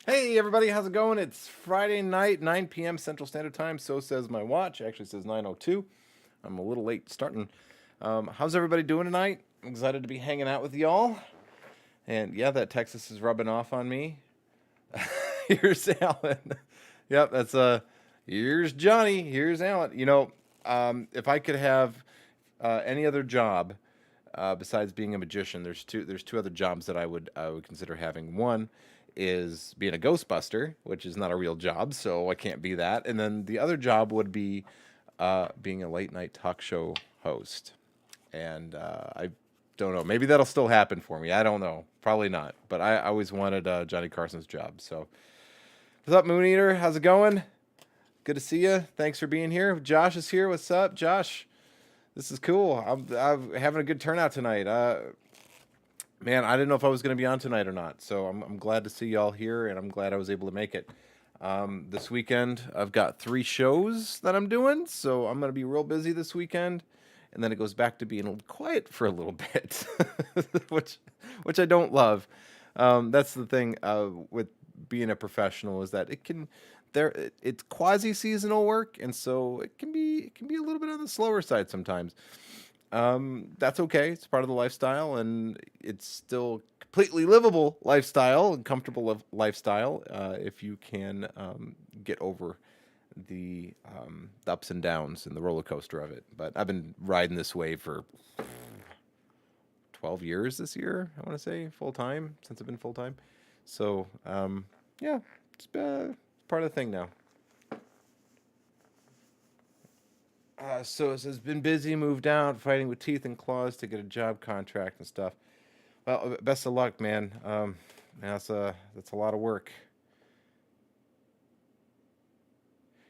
Hey everybody, how's it going? It's Friday night, 9 p.m. Central Standard Time. So says my watch. Actually says 9:02. I'm a little late starting. How's everybody doing tonight? I'm excited to be hanging out with y'all. And yeah, that Texas is rubbing off on me. Here's Alan. Yep, that's here's Johnny. Here's Alan. If I could have any other job besides being a magician, there's two other jobs that I would consider having. One is being a Ghostbuster, which is not a real job, so I can't be that. And then the other job would be being a late night talk show host. And I don't know, maybe that'll still happen for me. I don't know, probably not. But I always wanted Johnny Carson's job. So what's up, Moon Eater? How's it going? Good to see you. Thanks for being here. Josh is here. What's up, Josh? This is cool. I'm having a good turnout tonight. Man, I didn't know if I was going to be on tonight or not. So I'm glad to see y'all here, and I'm glad I was able to make it. This weekend, I've got 3 shows that I'm doing, so I'm going to be real busy this weekend. And then it goes back to being quiet for a little bit, which I don't love. That's the thing with being a professional is that it's quasi seasonal work, and so it can be a little bit on the slower side sometimes. That's okay. It's part of the lifestyle, and it's still completely livable lifestyle and comfortable lifestyle if you can get over the ups and downs and the roller coaster of it. But I've been riding this wave for 12 years this year. I want to say full time since I've been full time. So yeah, it's part of the thing now. So it says been busy, moved out, fighting with teeth and claws to get a job contract and stuff. Well, best of luck, man. That's a lot of work.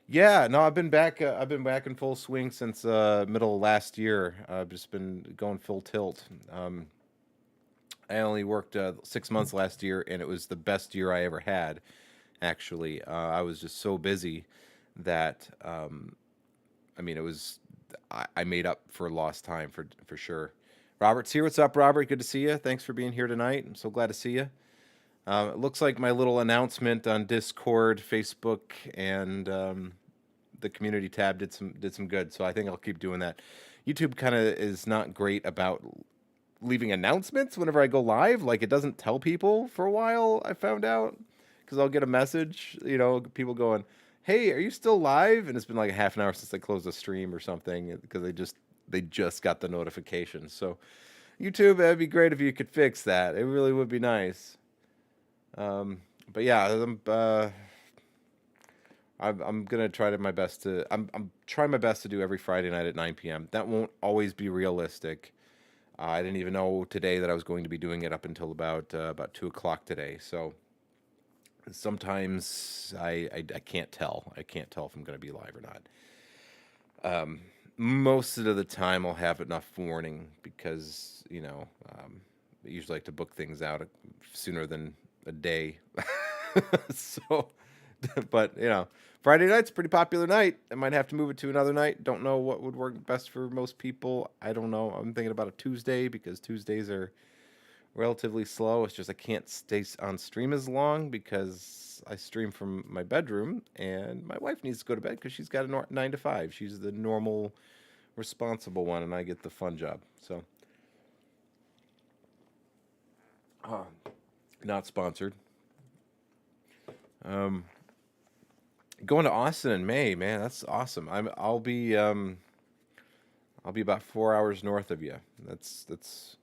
Yeah, no, I've been back. I've been back in full swing since middle of last year. I've just been going full tilt. I only worked 6 months last year, and it was the best year I ever had. Actually, I was just so busy that I mean, it was I made up for lost time for sure. Robert's here. What's up, Robert? Good to see you. Thanks for being here tonight. I'm so glad to see you. It looks like my little announcement on Discord, Facebook, and the community tab did some good. So I think I'll keep doing that. YouTube kind of is not great about leaving announcements whenever I go live. Like it doesn't tell people for a while. I found out because I'll get a message, people going, "Hey, are you still live?" And it's been like a half an hour since I closed the stream or something because they just got the notification. So YouTube, that'd be great if you could fix that. It really would be nice. Um, but yeah, I'm gonna try to my best to I'm trying my best to do every Friday night at 9 p.m. That won't always be realistic. I didn't even know today that I was going to be doing it up until about 2 o'clock today. So sometimes I can't tell. I can't tell if I'm going to be live or not. Most of the time, I'll have enough warning because I usually like to book things out sooner than a day. So, but Friday night's a pretty popular night. I might have to move it to another night. Don't know what would work best for most people. I don't know. I'm thinking about a Tuesday because Tuesdays are relatively slow. It's just I can't stay on stream as long because I stream from my bedroom, and my wife needs to go to bed because she's got a 9 to 5. She's the normal, responsible one, and I get the fun job. So, not sponsored. Um, Going to Austin in May, man. That's awesome. I'll be about 4 hours north of you. That's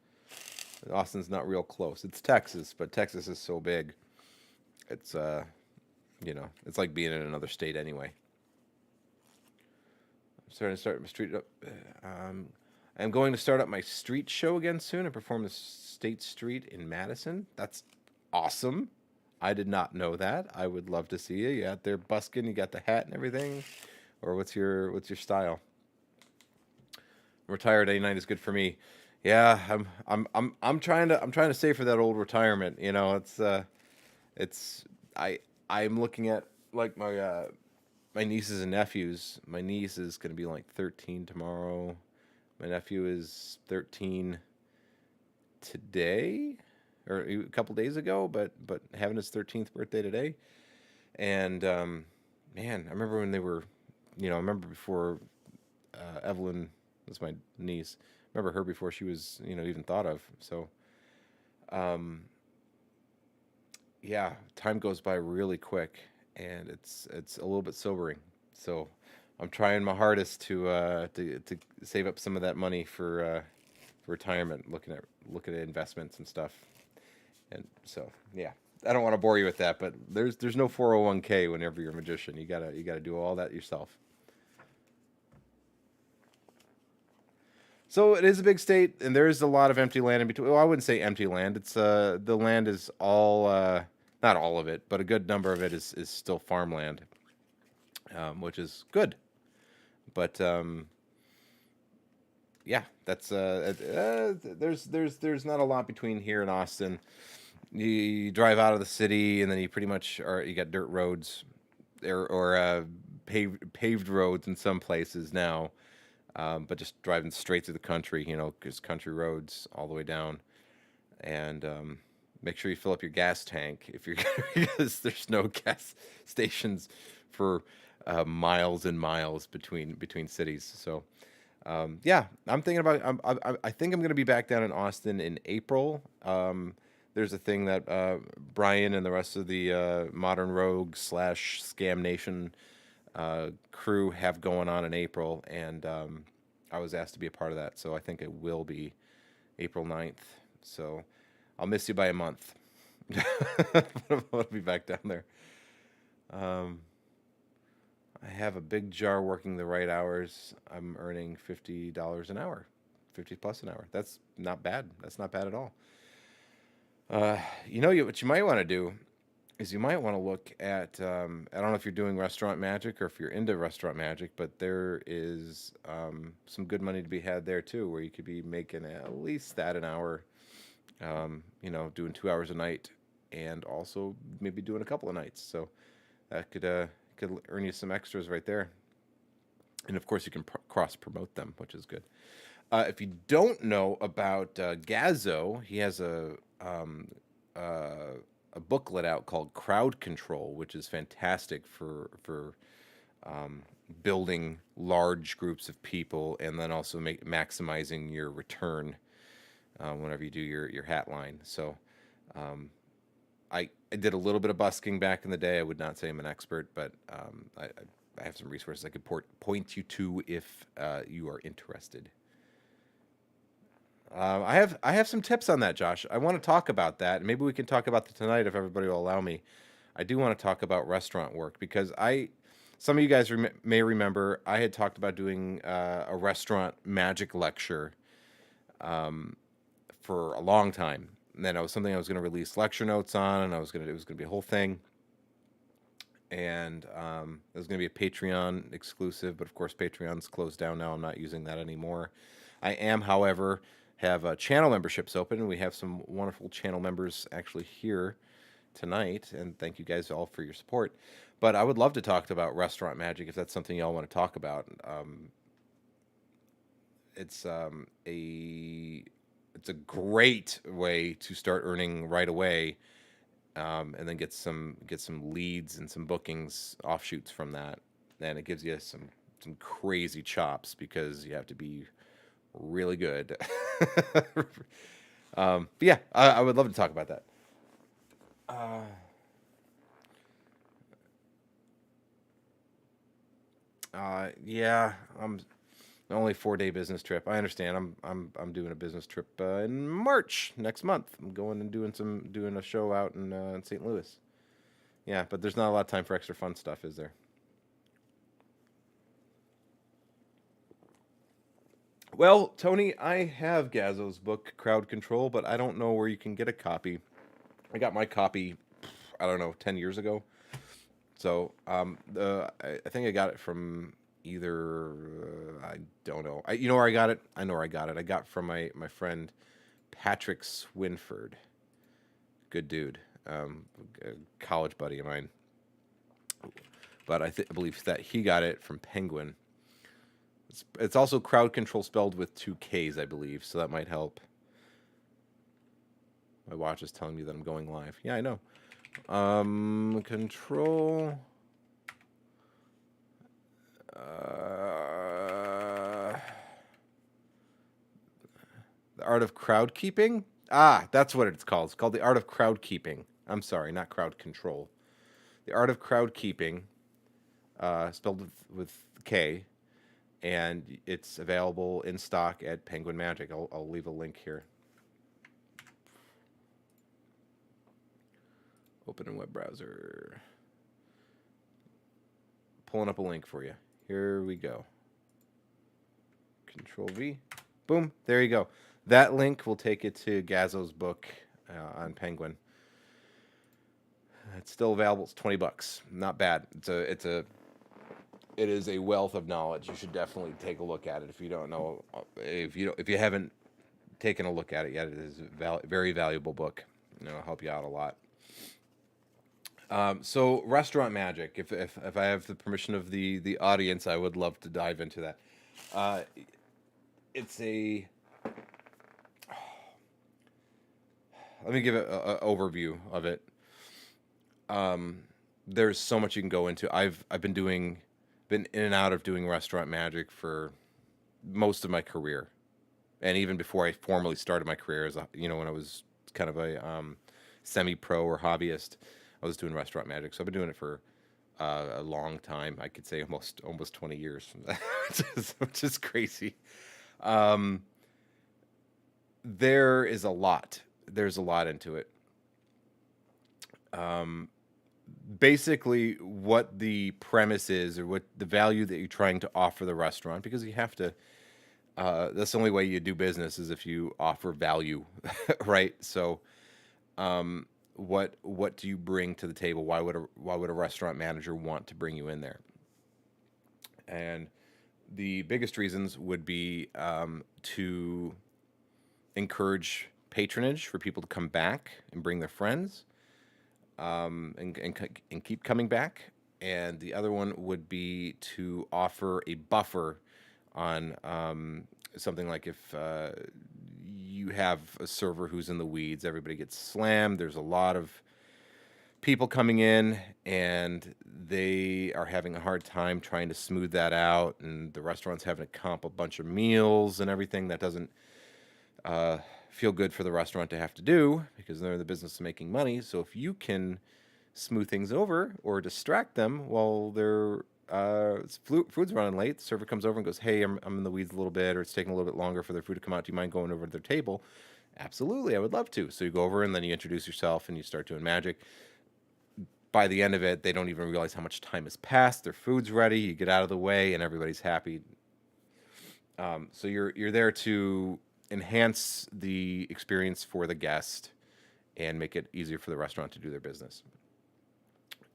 Austin's not real close. It's Texas, but Texas is so big. It's it's like being in another state anyway. I'm starting to start my street up. I'm going to start up my street show again soon and perform the State Street in Madison. That's awesome. I did not know that. I would love to see you. You out there busking? You got the hat and everything, or what's your style? Retired '89 is good for me. Yeah, I'm trying to save for that old retirement. It's I'm looking at like my nieces and nephews. My niece is gonna be like 13 tomorrow. My nephew is 13 today. or a couple days ago, but having his 13th birthday today. And man, I remember when they were, I remember before Evelyn was my niece. I remember her before she was, even thought of. So, um, yeah, time goes by really quick, and it's a little bit sobering. So, I'm trying my hardest to save up some of that money for retirement, looking at investments and stuff. And so, yeah, I don't want to bore you with that, but there's no 401k whenever you're a magician. You gotta do all that yourself. So it is a big state, and there is a lot of empty land in between. Well, I wouldn't say empty land. It's the land is all not all of it, but a good number of it is still farmland, which is good. But yeah, that's there's not a lot between here and Austin. You drive out of the city, and then you pretty much are you got dirt roads, or paved roads in some places now. But just driving straight through the country, because country roads all the way down, and make sure you fill up your gas tank if you're because there's no gas stations for miles and miles between cities. So yeah, I'm thinking about. I think I'm going to be back down in Austin in April. There's a thing that Brian and the rest of the Modern Rogue / Scam Nation crew have going on in April, and I was asked to be a part of that, so I think it will be April 9th. So I'll miss you by a month. I'll be back down there. Um, I have a big jar working the right hours. I'm earning $50 an hour, 50 plus an hour. That's not bad. That's not bad at all. What you might want to do is you might want to look at I don't know if you're doing restaurant magic or if you're into restaurant magic, but there is some good money to be had there too, where you could be making at least that an hour, doing 2 hours a night, and also maybe doing a couple of nights. So that could earn you some extras right there, and of course you can cross promote them, which is good. If you don't know about Gazzo, he has a booklet out called Crowd Control, which is fantastic for building large groups of people, and then also maximizing your return whenever you do your hat line. So I did a little bit of busking back in the day. I would not say I'm an expert, but I have some resources I could point you to if you are interested. I have some tips on that, Josh. I want to talk about that. Maybe we can talk about that tonight if everybody will allow me. I do want to talk about restaurant work because some of you guys may remember I had talked about doing a restaurant magic lecture for a long time. And then it was something I was going to release lecture notes on, and it was going to be a whole thing. And it was going to be a Patreon exclusive, but of course Patreon's closed down now. I'm not using that anymore. I am, however, have channel memberships open, and we have some wonderful channel members actually here tonight, and thank you guys all for your support. But I would love to talk about restaurant magic if that's something y'all want to talk about. It's a great way to start earning right away, and then get some leads and some bookings offshoots from that. And it gives you some crazy chops because you have to be really good. But yeah, I would love to talk about that. Yeah, I'm only 4 day business trip. I understand. I'm doing a business trip in March next month. I'm going and doing a show out in St. Louis. Yeah, but there's not a lot of time for extra fun stuff, is there? Well, Tony, I have Gazzo's book, Crowd Control, but I don't know where you can get a copy. I got my copy, I don't know, 10 years ago. So I think I got it from either, I don't know. You know where I got it? I know where I got it. I got from my friend Patrick Swinford. Good dude. A college buddy of mine. But I believe that he got it from Penguin. It's also Crowd Control spelled with two Ks, I believe, so that might help. My watch is telling me that I'm going live. Yeah, I know. Control. The art of crowd keeping. Ah, that's what it's called. It's called the art of crowd keeping. I'm sorry, not crowd control. The art of crowd keeping, spelled with K, and it's available in stock at Penguin Magic. I'll leave a link here. Open in web browser. Pulling up a link for you. Here we go. Control V. Boom. There you go. That link will take you to Gazzo's book on Penguin. It's still available. It's $20. Not bad. It is a wealth of knowledge. You should definitely take a look at it if you don't know. If you haven't taken a look at it yet, it is a very valuable book. It'll help you out a lot. So restaurant magic. If I have the permission of the audience, I would love to dive into that. It's a. Let me give an overview of it. There's so much you can go into. I've been in and out of doing restaurant magic for most of my career, and even before I formally started my career as when I was kind of a semi-pro or hobbyist, I was doing restaurant magic. So I've been doing it for a long time. I could say almost 20 years, which is crazy. There is a lot. There's a lot into it. Basically, what the premise is, or what the value that you're trying to offer the restaurant, because you have to. That's the only way you do business is if you offer value, right? So, what do you bring to the table? Why would a restaurant manager want to bring you in there? And the biggest reasons would be to encourage patronage for people to come back and bring their friends, and keep coming back. And the other one would be to offer a buffer on something like if you have a server who's in the weeds, everybody gets slammed. There's a lot of people coming in, and they are having a hard time trying to smooth that out, and the restaurant's having to comp a bunch of meals and everything that doesn't feel good for the restaurant to have to do, because they're in the business of making money. So if you can smooth things over or distract them while their food's running late, the server comes over and goes, "Hey, I'm in the weeds a little bit, or it's taking a little bit longer for their food to come out. Do you mind going over to their table?" Absolutely, I would love to. So you go over and then you introduce yourself and you start doing magic. By the end of it, they don't even realize how much time has passed. Their food's ready. You get out of the way, and everybody's happy. So you're there to enhance the experience for the guest and make it easier for the restaurant to do their business,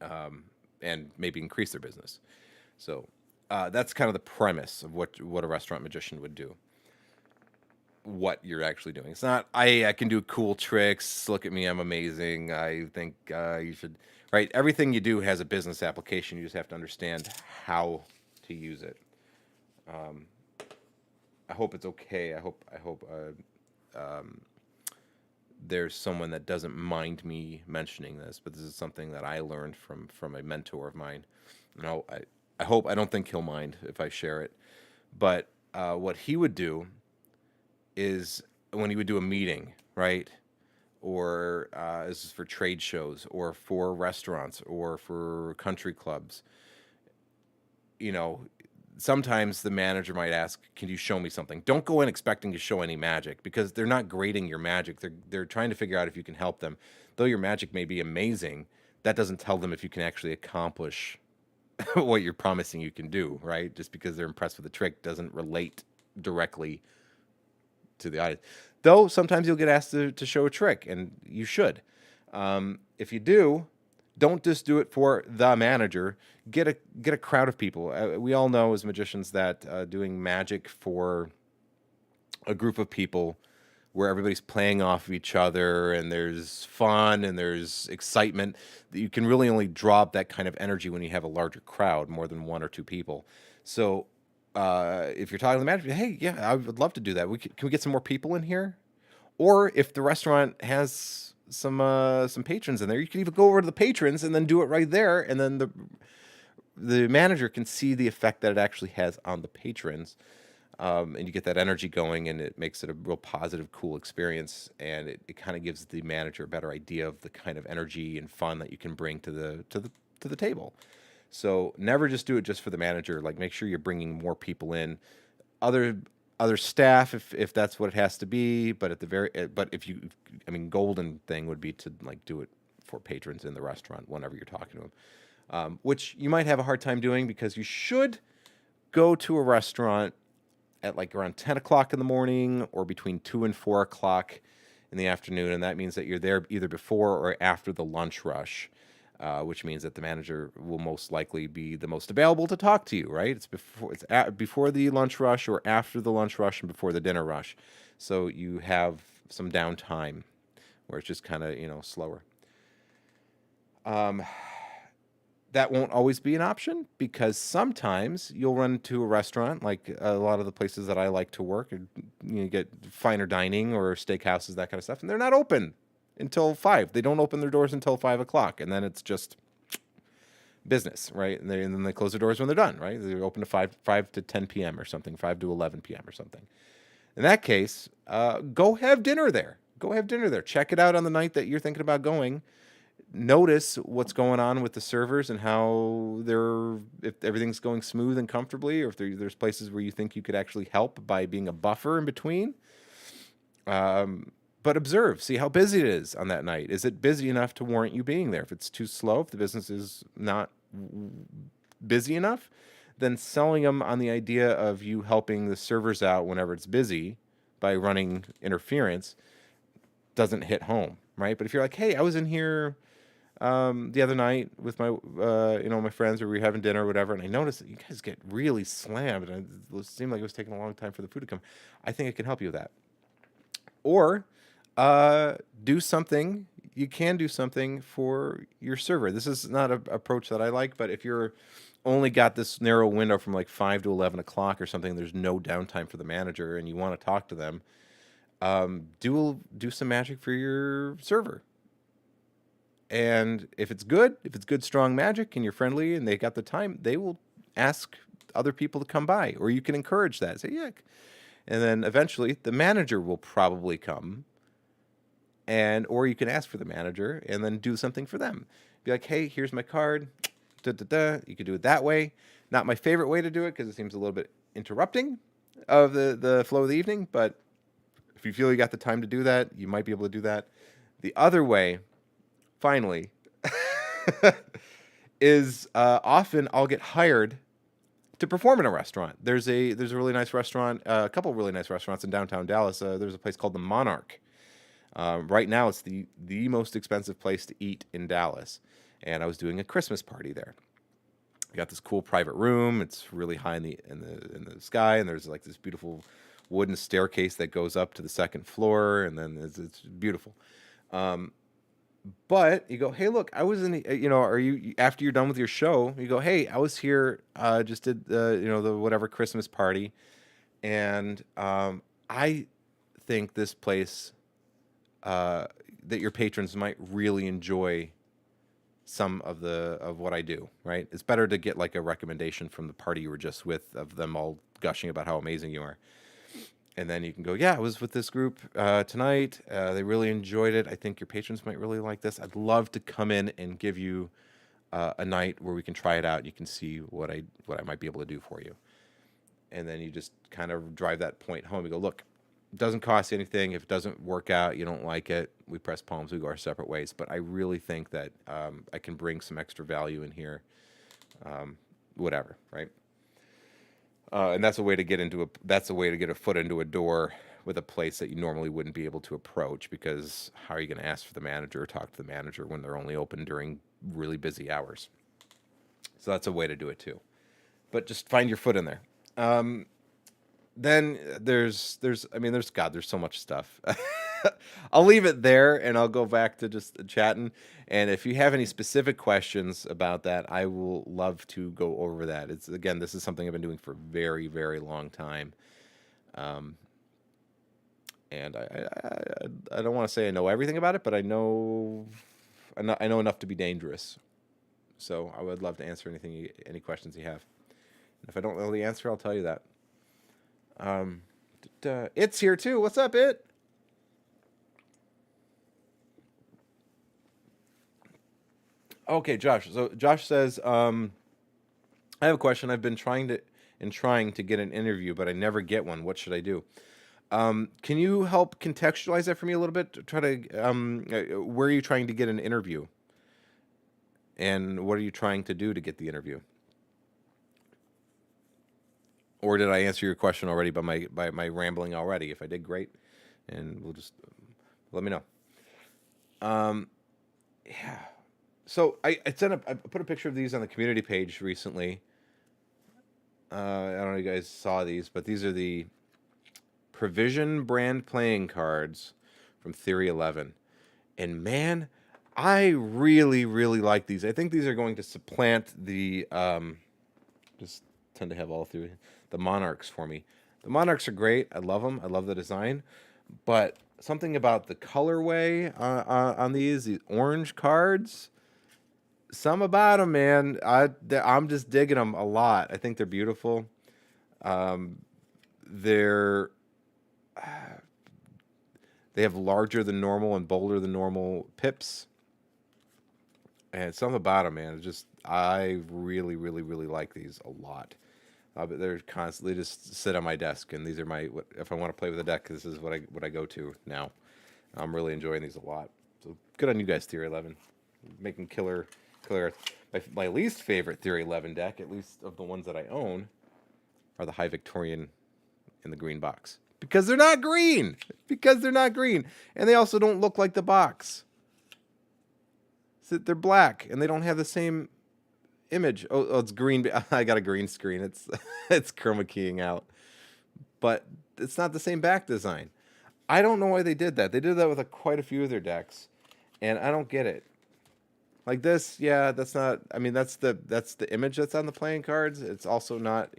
and maybe increase their business. So that's kind of the premise of what a restaurant magician would do. What you're actually doing. It's not, I can do cool tricks. Look at me, I'm amazing. I think you should. Right, everything you do has a business application. You just have to understand how to use it. I hope it's okay. I hope there's someone that doesn't mind me mentioning this, but this is something that I learned from a mentor of mine. I hope, I don't think he'll mind if I share it. But what he would do is when he would do a meeting, right? Or this is for trade shows, or for restaurants, or for country clubs. Sometimes the manager might ask, "Can you show me something?" Don't go in expecting to show any magic, because they're not grading your magic. They're trying to figure out if you can help them. Though your magic may be amazing, that doesn't tell them if you can actually accomplish what you're promising you can do, right? Just because they're impressed with the trick doesn't relate directly to the audience. Though sometimes you'll get asked to show a trick, and you should. If you do, don't just do it for the manager. Get a crowd of people. We all know as magicians that doing magic for a group of people where everybody's playing off of each other and there's fun and there's excitement, that you can really only draw up that kind of energy when you have a larger crowd, more than one or two people. So if you're talking to the manager, "Hey, yeah, I would love to do that. Can we get some more people in here?" Or if the restaurant has some patrons in there, you can even go over to the patrons and then do it right there, and then the manager can see the effect that it actually has on the patrons, and you get that energy going, and it makes it a real positive, cool experience, and it kind of gives the manager a better idea of the kind of energy and fun that you can bring to the table. So never just do it just for the manager. Like, make sure you're bringing more people in, other other staff if that's what it has to be. But at the very but if you, I mean, golden thing would be to like do it for patrons in the restaurant whenever you're talking to them, which you might have a hard time doing because you should go to a restaurant at like around 10 o'clock in the morning or between 2 and 4 o'clock in the afternoon. And that means that you're there either before or after the lunch rush, which means that the manager will most likely be the most available to talk to you, right? Before the lunch rush or after the lunch rush and before the dinner rush. So you have some downtime where it's just kind of, slower. That won't always be an option because sometimes you'll run into a restaurant like a lot of the places that I like to work, and you get finer dining or steakhouses, that kind of stuff, and they're not open until 5. They don't open their doors until 5 o'clock, and then it's just business, right? And then they close their doors when they're done, right? They open to 5 to 10 p.m. or something, 5 to 11 p.m. or something. In that case, go have dinner there. Go have dinner there. Check it out on the night that you're thinking about going. Notice what's going on with the servers and how if everything's going smooth and comfortably, or if there's places where you think you could actually help by being a buffer in between. But observe, see how busy it is on that night. Is it busy enough to warrant you being there? If it's too slow, if the business is not busy enough, then selling them on the idea of you helping the servers out whenever it's busy by running interference doesn't hit home, right? But if you're like, hey, I was in here the other night with my friends, or we were having dinner or whatever, and I noticed that you guys get really slammed, and it seemed like it was taking a long time for the food to come. I think I can help you with that. Or do something. You can do something for your server. This is not an approach that I like, but if you're only got this narrow window from like 5 to 11 o'clock or something, there's no downtime for the manager, and you want to talk to them, do some magic for your server. And if it's good strong magic, and you're friendly and they got the time, they will ask other people to come by, or you can encourage that. Say, yeah. And then eventually the manager will probably come, or you can ask for the manager and then do something for them. Be like, hey, here's my card. Da, da, da. You could do it that way. Not my favorite way to do it because it seems a little bit interrupting of the flow of the evening, but if you feel you got the time to do that, you might be able to do that. The other way, finally, is often I'll get hired to perform in a restaurant. There's a really nice restaurant, a couple of really nice restaurants in downtown Dallas. There's a place called the Monarch. Right now, it's the most expensive place to eat in Dallas, and I was doing a Christmas party there. I got this cool private room. It's really high in the sky, and there's like this beautiful wooden staircase that goes up to the second floor, and then it's beautiful. But you go, hey, look, I was in the, are you, after you're done with your show, you go, hey, I was here, just did the whatever Christmas party, and I think this place that your patrons might really enjoy some of what I do, right? It's better to get like a recommendation from the party you were just with, of them all gushing about how amazing you are. And then you can go, yeah, I was with this group tonight. They really enjoyed it. I think your patrons might really like this. I'd love to come in and give you a night where we can try it out. And you can see what I might be able to do for you. And then you just kind of drive that point home. You go, look, it doesn't cost you anything. If it doesn't work out, you don't like it, we press palms, we go our separate ways. But I really think that I can bring some extra value in here. Whatever, right? And that's a way to get a foot into a door with a place that you normally wouldn't be able to approach, because how are you going to ask for the manager or talk to the manager when they're only open during really busy hours? So that's a way to do it too. But just find your foot in there. Then there's so much stuff. I'll leave it there and I'll go back to just chatting. And if you have any specific questions about that, I will love to go over that. This is something I've been doing for a very, very long time. and I don't want to say I know everything about it, but I know enough to be dangerous. So I would love to answer any questions you have. And if I don't know the answer, I'll tell you that. It's here too. What's up, It? Okay, Josh. So Josh says, I have a question. I've been trying to get an interview, but I never get one. What should I do? Can you help contextualize that for me a little bit? Try to where are you trying to get an interview, and what are you trying to do to get the interview? Or did I answer your question already by my rambling already? If I did, great, and we'll just let me know. Yeah. So I put a picture of these on the community page recently. I don't know if you guys saw these, but these are the Provision brand playing cards from Theory 11. And man, I really, really like these. I think these are going to supplant the, just tend to have all through the Monarchs for me. The Monarchs are great. I love them. I love the design. But something about the colorway on these orange cards, some about them, man. I'm just digging them a lot. I think they're beautiful. They're They have larger than normal and bolder than normal pips. And something about them, man. I really, really, really like these a lot. But they're constantly just sit on my desk, and these are if I want to play with a deck, this is what I go to now. I'm really enjoying these a lot. So good on you guys, Theory 11, making killer. My least favorite Theory 11 deck, at least of the ones that I own, are the High Victorian in the green box. Because they're not green. And they also don't look like the box. So they're black, and they don't have the same image. Oh, it's green. I got a green screen. It's chroma keying out. But it's not the same back design. I don't know why they did that. They did that with quite a few of their decks, and I don't get it. Like this, yeah, that's not. I mean, that's the image that's on the playing cards. It's also not,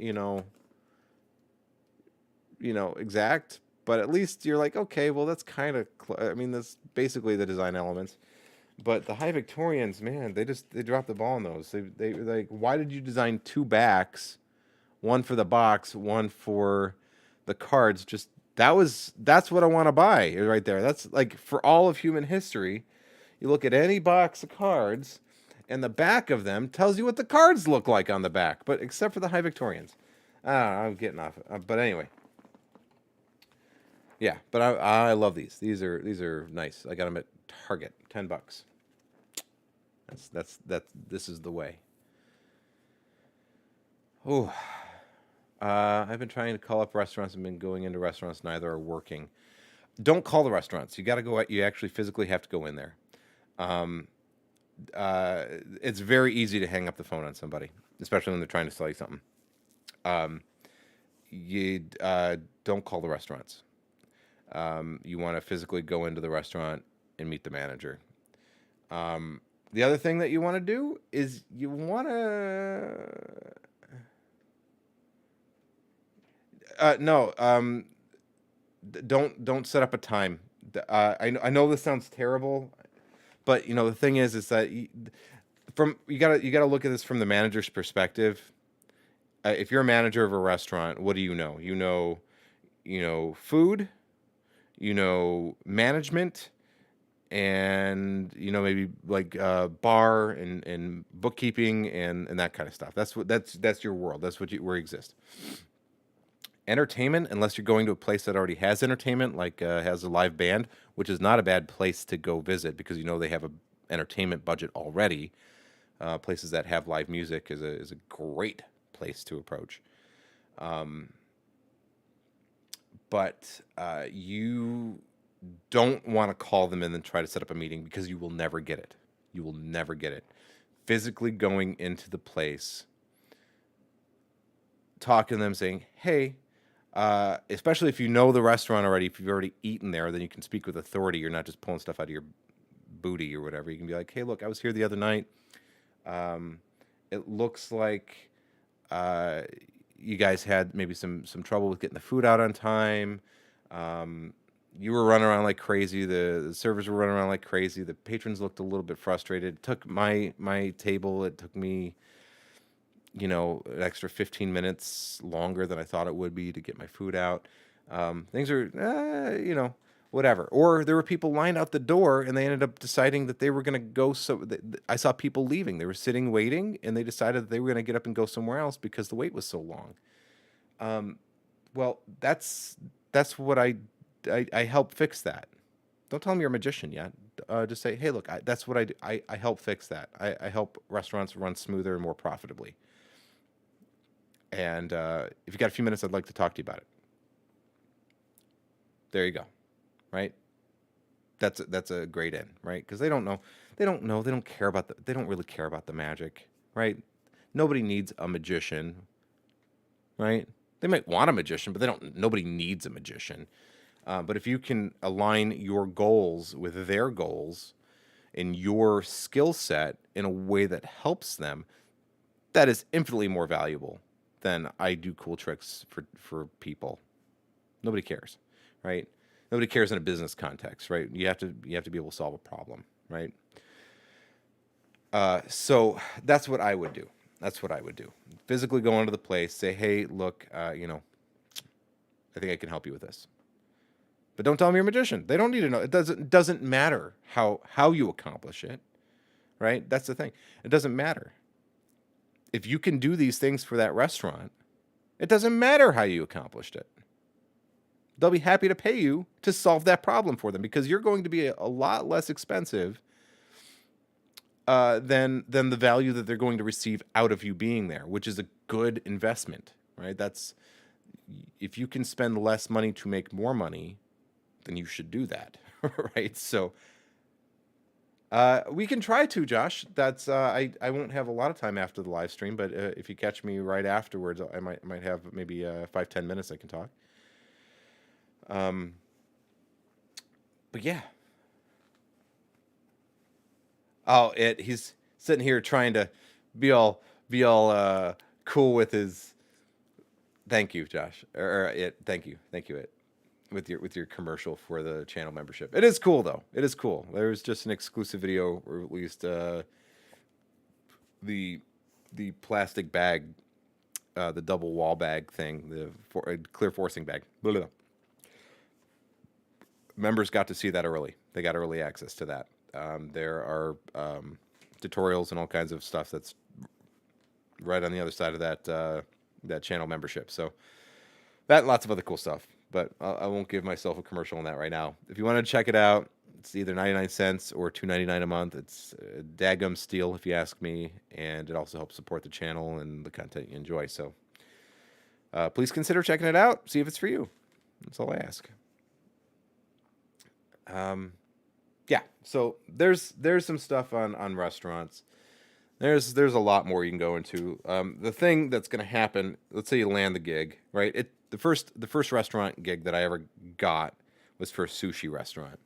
exact, but at least you're like, okay, well, that's kind of. I mean, that's basically the design elements. But the High Victorians, man, they dropped the ball on those. They like, why did you design two backs, one for the box, one for the cards? That's what I want to buy right there. That's like for all of human history. You look at any box of cards, and the back of them tells you what the cards look like on the back. But except for the High Victorians, I don't know, I'm getting off. But anyway, yeah. But I love these. These are nice. I got them at Target, $10. This is the way. Oh, I've been trying to call up restaurants and been going into restaurants. Neither are working. Don't call the restaurants. You got to go. You actually physically have to go in there. It's very easy to hang up the phone on somebody, especially when they're trying to sell you something. You don't call the restaurants. You want to physically go into the restaurant and meet the manager. The other thing that you want to do is you want to no don't set up a time. I know this sounds terrible, but the thing is that you gotta look at this from the manager's perspective. If you're a manager of a restaurant, what do you know? Food, management, and maybe like bar and bookkeeping and that kind of stuff. That's your world. That's where you exist. Entertainment, unless you're going to a place that already has entertainment, like has a live band, which is not a bad place to go visit because they have a entertainment budget already. Places that have live music is a great place to approach. But you don't want to call them and then try to set up a meeting because you will never get it. You will never get it. Physically going into the place, talking to them, saying, hey, especially if you know the restaurant already, if you've already eaten there, then you can speak with authority. You're not just pulling stuff out of your booty or whatever. You can be like, hey, look, I was here the other night. It looks like you guys had maybe some trouble with getting the food out on time. you were running around like crazy. The servers were running around like crazy. The patrons looked a little bit frustrated. It took my table. It took me, an extra 15 minutes longer than I thought it would be to get my food out. Things are, whatever. Or there were people lined out the door, and they ended up deciding that they were going to go. I saw people leaving. They were sitting waiting, and they decided that they were going to get up and go somewhere else because the wait was so long. Well, that's what I help fix that. Don't tell them you're a magician yet. Just say, hey, look, that's what I do. I help fix that. I help restaurants run smoother and more profitably. And if you got a few minutes, I'd like to talk to you about it. There you go. Right? That's a great end, right? Because they don't know. They don't really care about the magic, right? Nobody needs a magician, right? They might want a magician, but nobody needs a magician. But if you can align your goals with their goals and your skill set in a way that helps them, that is infinitely more valuable than I do cool tricks for people. Nobody cares, right? Nobody cares in a business context, right? You have to be able to solve a problem, right? So that's what I would do. Physically go into the place, say, hey, look, I think I can help you with this. But don't tell them you're a magician. They don't need to know. It doesn't matter how you accomplish it, right? That's the thing. It doesn't matter. If you can do these things for that restaurant, it doesn't matter how you accomplished it. They'll be happy to pay you to solve that problem for them because you're going to be a lot less expensive than the value that they're going to receive out of you being there, which is a good investment, right? If you can spend less money to make more money, then you should do that, right? So we can try to, Josh. That's I won't have a lot of time after the live stream, but if you catch me right afterwards, I might have maybe 5-10 minutes I can talk. But yeah. Oh, he's sitting here trying to be all cool with his. Thank you, Josh. Thank you. With your commercial for the channel membership. It is cool though. It is cool. There's just an exclusive video, or at least the plastic bag, the double wall bag thing, the clear forcing bag. Blah, blah. Members got to see that early. They got early access to that. There are tutorials and all kinds of stuff that's right on the other side of that channel membership. So that and lots of other cool stuff. But I won't give myself a commercial on that right now. If you want to check it out, it's either 99 cents or $2.99 a month. It's a daggum steal, if you ask me, and it also helps support the channel and the content you enjoy. So please consider checking it out. See if it's for you. That's all I ask. Yeah. So there's some stuff on restaurants. There's a lot more you can go into. The thing that's going to happen, let's say you land the gig, right? The first restaurant gig that I ever got was for a sushi restaurant.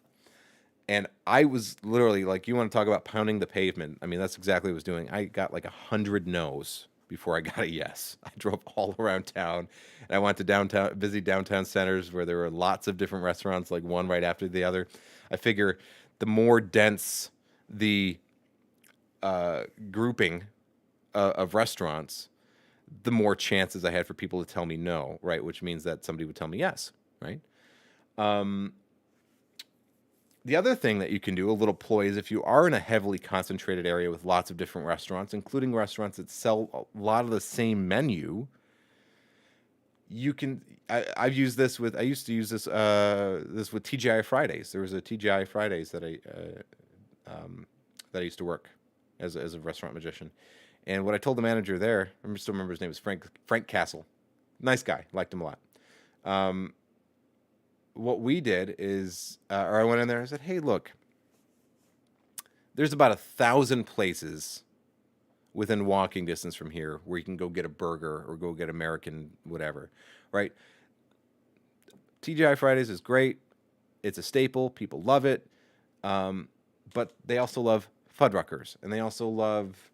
And I was literally like, you want to talk about pounding the pavement? I mean, that's exactly what I was doing. I got like 100 no's before I got a yes. I drove all around town, and I went to busy downtown centers where there were lots of different restaurants, like one right after the other. I figure the more dense the grouping of restaurants, the more chances I had for people to tell me no, right? Which means that somebody would tell me yes, right? The other thing that you can do, a little ploy, is if you are in a heavily concentrated area with lots of different restaurants, including restaurants that sell a lot of the same menu, you can. I used to use this with TGI Fridays. There was a TGI Fridays that I used to work as a restaurant magician. And what I told the manager there, I still remember his name was Frank Castle. Nice guy, liked him a lot. What we did is, or I went in there and I said, hey, look, there's about 1,000 places within walking distance from here where you can go get a burger or go get American whatever, right? TGI Fridays is great. It's a staple. People love it. But they also love Fuddruckers, and they also love,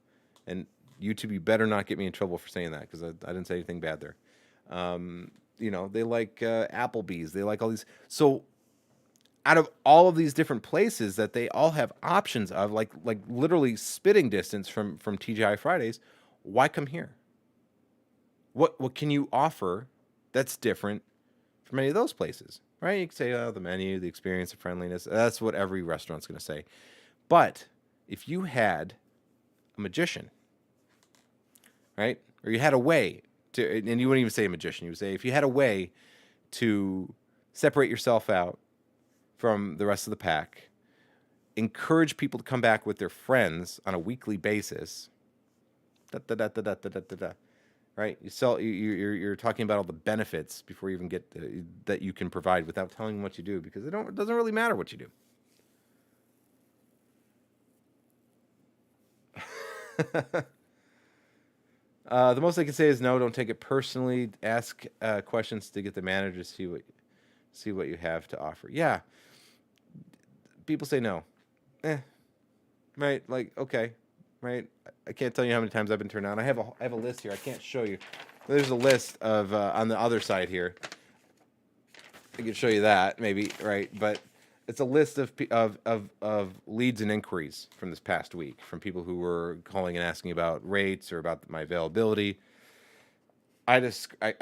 and YouTube, you better not get me in trouble for saying that because I didn't say anything bad there. They like Applebee's. They like all these. So out of all of these different places that they all have options of, like literally spitting distance from TGI Fridays, why come here? What can you offer that's different from any of those places, right? You can say, oh, the menu, the experience, the friendliness. That's what every restaurant's going to say. But if you had a magician, right, or you had a way to, and you wouldn't even say a magician, you would say if you had a way to separate yourself out from the rest of the pack, encourage people to come back with their friends on a weekly basis, right? You're talking about all the benefits before you even get that you can provide without telling them what you do, because it doesn't really matter what you do. The most I can say is no. Don't take it personally. Ask questions to get the manager to see what you have to offer. Yeah, people say no. Right? Like, okay, right? I can't tell you how many times I've been turned down. I have a list here. I can't show you. There's a list of on the other side here. I can show you that maybe, right? But it's a list of leads and inquiries from this past week from people who were calling and asking about rates or about my availability. I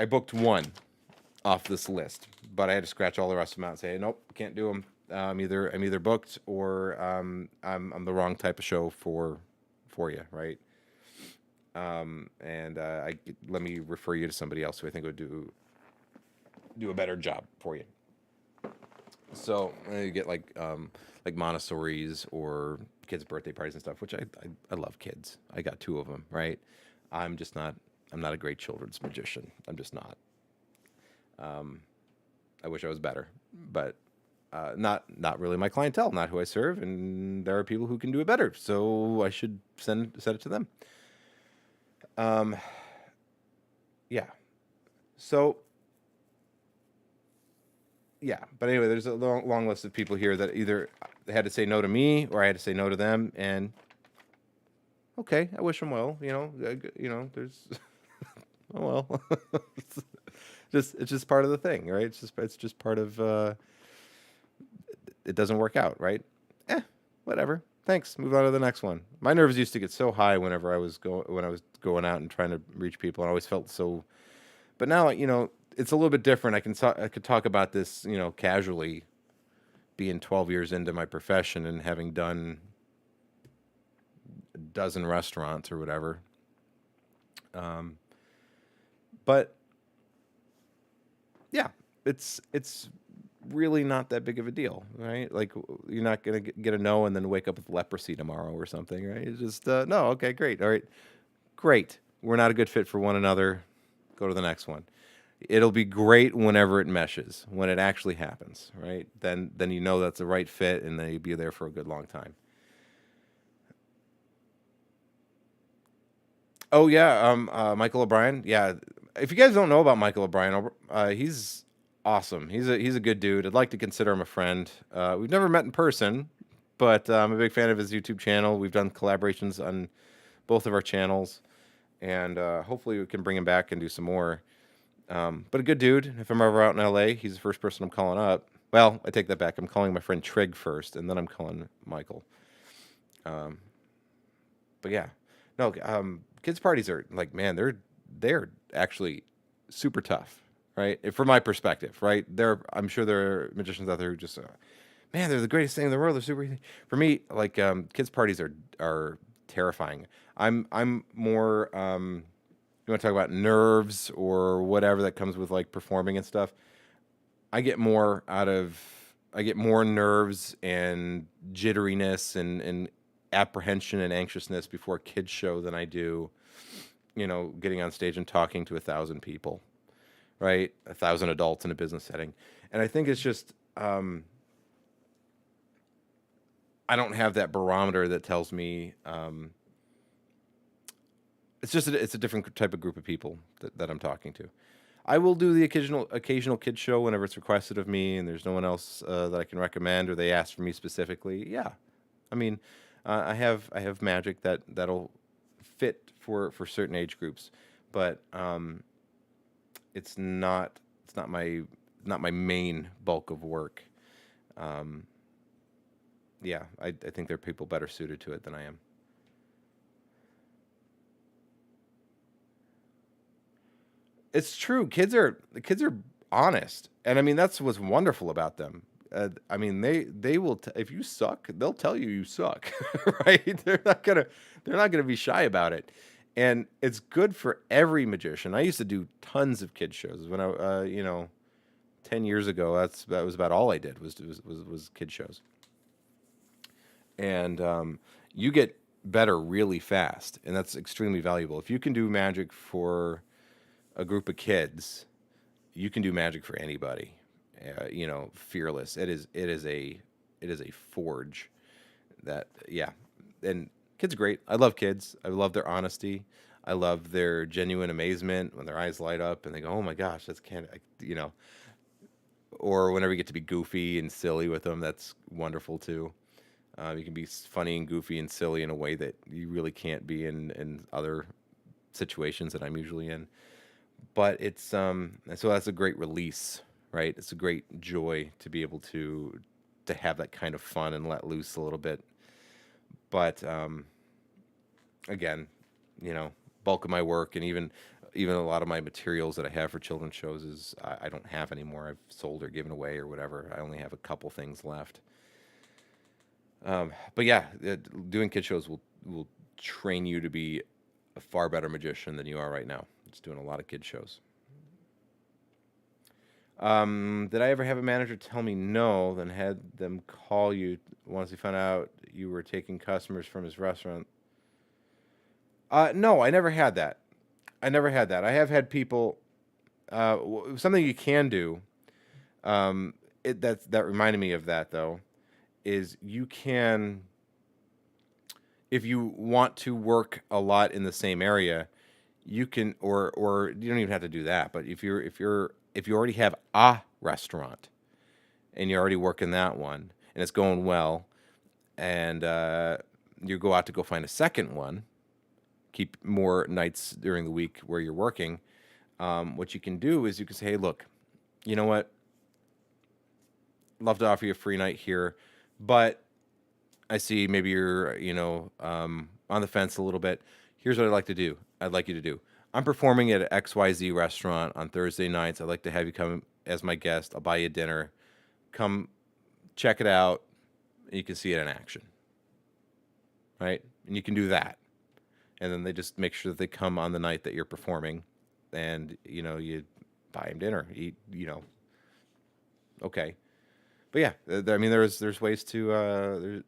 booked one off this list, but I had to scratch all the rest of them out and say, nope, can't do them. I'm either booked or I'm the wrong type of show for you, right? And let me refer you to somebody else who I think would do a better job for you. So you get like Montessori's or kids' birthday parties and stuff, which I love kids. I got 2 of them, right? I'm not a great children's magician. I'm just not. I wish I was better, but not really my clientele, not who I serve, and there are people who can do it better. So I should send it to them. Yeah. So. Yeah, but anyway, there's a long list of people here that either had to say no to me or I had to say no to them, and okay, I wish them well. There's oh well, it's just part of the thing, right? It's just part of it doesn't work out, right? Whatever. Thanks. Move on to the next one. My nerves used to get so high whenever I was going out and trying to reach people, and I always felt so. But now, it's a little bit different. I could talk about this, casually, being 12 years into my profession and having done a dozen restaurants or whatever. But yeah, it's really not that big of a deal, right? Like, you're not gonna get a no and then wake up with leprosy tomorrow or something, right? It's just no. Okay, great. All right, great. We're not a good fit for one another. Go to the next one. It'll be great whenever it meshes, when it actually happens, right? Then you know that's the right fit, and then you'll be there for a good long time. Oh yeah, Michael O'Brien. Yeah, if you guys don't know about Michael O'Brien, he's awesome. He's a good dude. I'd like to consider him a friend. We've never met in person, but I'm a big fan of his YouTube channel. We've done collaborations on both of our channels, and hopefully we can bring him back and do some more. But a good dude. If I'm ever out in LA, he's the first person I'm calling up. Well, I take that back. I'm calling my friend Trig first, and then I'm calling Michael. But yeah, no. Kids' parties are like, man, they're actually super tough, right? From my perspective, right? I'm sure there are magicians out there who just, man, they're the greatest thing in the world. They're super easy. For me, like, kids' parties are terrifying. I'm more. You want to talk about nerves or whatever that comes with like performing and stuff. I get more nerves and jitteriness and apprehension and anxiousness before a kids show than I do, getting on stage and talking to 1,000 people, right? 1,000 adults in a business setting. And I think it's just, I don't have that barometer that tells me, it's a different type of group of people that I'm talking to. I will do the occasional kids show whenever it's requested of me, and there's no one else that I can recommend, or they ask for me specifically. Yeah, I mean, I have magic that'll fit for certain age groups, but it's not my main bulk of work. Yeah, I think there are people better suited to it than I am. It's true. Kids are honest, and I mean that's what's wonderful about them. I mean they will if you suck, they'll tell you you suck, right? They're not gonna be shy about it, and it's good for every magician. I used to do tons of kid shows when I 10 years ago. That was about all I did was kid shows, and you get better really fast, and that's extremely valuable. If you can do magic for a group of kids, you can do magic for anybody. Fearless. It is a forge that, yeah. And kids are great. I love kids. I love their honesty. I love their genuine amazement when their eyes light up and they go, "Oh my gosh, that's can't," or whenever you get to be goofy and silly with them, that's wonderful too. You can be funny and goofy and silly in a way that you really can't be in other situations that I'm usually in. But it's so that's a great release, right? It's a great joy to be able to have that kind of fun and let loose a little bit. But again, bulk of my work and even a lot of my materials that I have for children's shows is I don't have anymore. I've sold or given away or whatever. I only have a couple things left. But yeah, doing kid shows will train you to be a far better magician than you are right now. Just doing a lot of kid shows. Did I ever have a manager tell me no, then had them call you once he found out you were taking customers from his restaurant? No, I never had that. I never had that. I have had people. Something you can do. That reminded me of that though, is you can, if you want to work a lot in the same area, you can, or you don't even have to do that. But if you already have a restaurant and you're already working that one and it's going well, and you go out to go find a second one, keep more nights during the week where you're working. What you can do is you can say, "Hey, look, you know what? Love to offer you a free night here, but I see maybe you're, on the fence a little bit. Here's what I'd like to do. I'd like you to do. I'm performing at XYZ restaurant on Thursday nights. I'd like to have you come as my guest. I'll buy you dinner. Come check it out. You can see it in action." Right? And you can do that. And then they just make sure that they come on the night that you're performing, and, you buy them dinner, eat, okay. But yeah, I mean, there's ways to,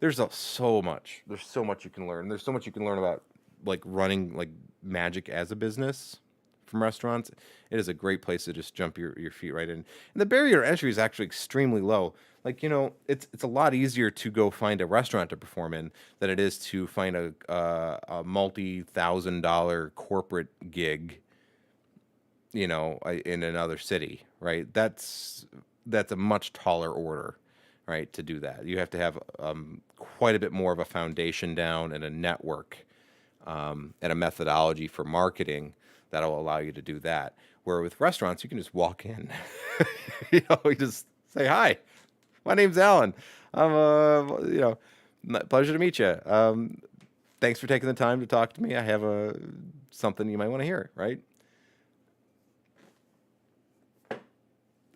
there's so much. There's so much you can learn. There's so much you can learn about like running like magic as a business from restaurants. It is a great place to just jump your feet right in. And the barrier to entry is actually extremely low. Like, it's a lot easier to go find a restaurant to perform in than it is to find a multi-$1,000 corporate gig, in another city, right? That's a much taller order, right? To do that, you have to have quite a bit more of a foundation down and a network, and a methodology for marketing that'll allow you to do that. Where with restaurants, you can just walk in, you just say, "Hi, my name's Alan. I'm pleasure to meet you. Thanks for taking the time to talk to me. I have something you might want to hear," right?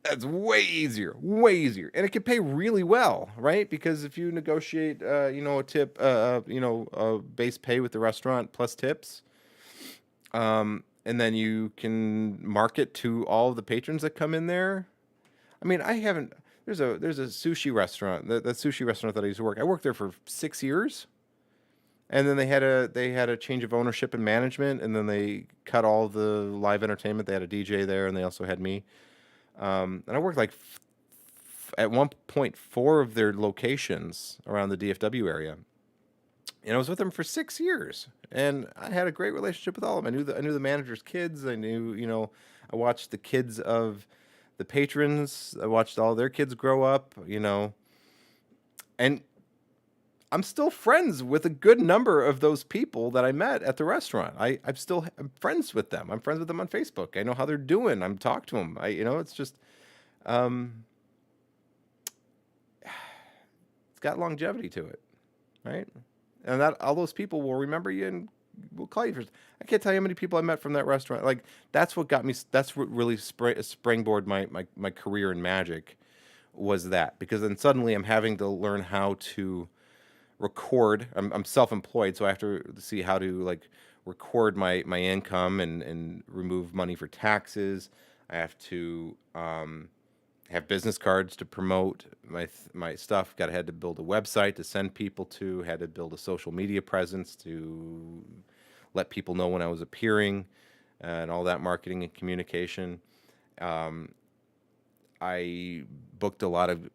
That's way easier, and it can pay really well, right? Because if you negotiate, a tip, base pay with the restaurant plus tips, and then you can market to all of the patrons that come in there. I mean, I haven't. There's a sushi restaurant, the sushi restaurant that I used to work. I worked there for 6 years, and then they had a change of ownership and management, and then they cut all the live entertainment. They had a DJ there, and they also had me. And I worked like at one point 4 of their locations around the DFW area, and I was with them for 6 years, and I had a great relationship with all of them. I knew the manager's kids. I knew, I watched the kids of the patrons. I watched all their kids grow up, and I'm still friends with a good number of those people that I met at the restaurant. I'm friends with them. I'm friends with them on Facebook. I know how they're doing. I'm talking to them. It's just, It's got longevity to it, right? And that all those people will remember you and will call you first. I can't tell you how many people I met from that restaurant. Like that's what got me. That's what really springboard my career in magic was that, because then suddenly I'm having to learn how to record. I'm self-employed, so I have to see how to like record my income and remove money for taxes. I have to have business cards to promote my stuff. Had to build a website to send people to. Had to build a social media presence to let people know when I was appearing, and all that marketing and communication. I booked a lot of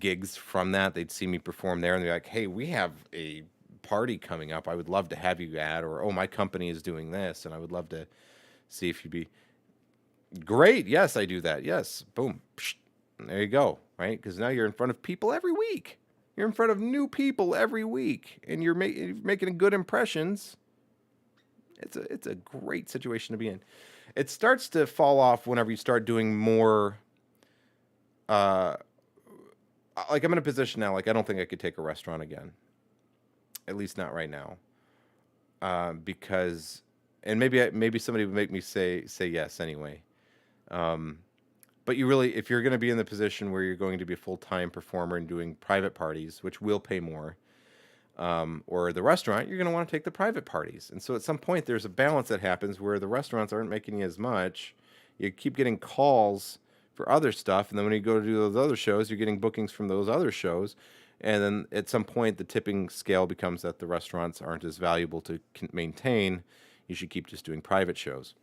gigs from that. They'd see me perform there, and they're like, "Hey, we have a party coming up. I would love to have you at," or "Oh, my company is doing this, and I would love to see if you'd be great." Yes, I do that. Yes, boom, psh, there you go. Right, because now you're in front of people every week. You're in front of new people every week, and you're making good impressions. It's a great situation to be in. It starts to fall off whenever you start doing more. Uh, like I'm in a position now. Like I don't think I could take a restaurant again. At least not right now. Because, and maybe somebody would make me say yes anyway. Um, but you really, if you're going to be in the position where you're going to be a full-time performer and doing private parties, which will pay more, or the restaurant, you're going to want to take the private parties. And so at some point, there's a balance that happens where the restaurants aren't making you as much. You keep getting calls for other stuff, and then when you go to do those other shows, you're getting bookings from those other shows. And then at some point, the tipping scale becomes that the restaurants aren't as valuable to maintain. You should keep just doing private shows.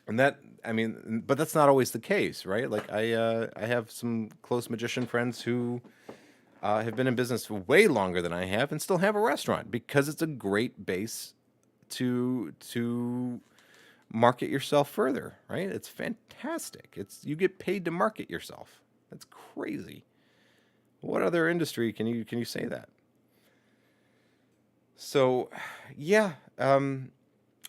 And that, I mean, but that's not always the case, right? Like I have some close magician friends who have been in business for way longer than I have and still have a restaurant because it's a great base to market yourself further, right? It's fantastic. You get paid to market yourself. That's crazy. What other industry can you say that? So, yeah,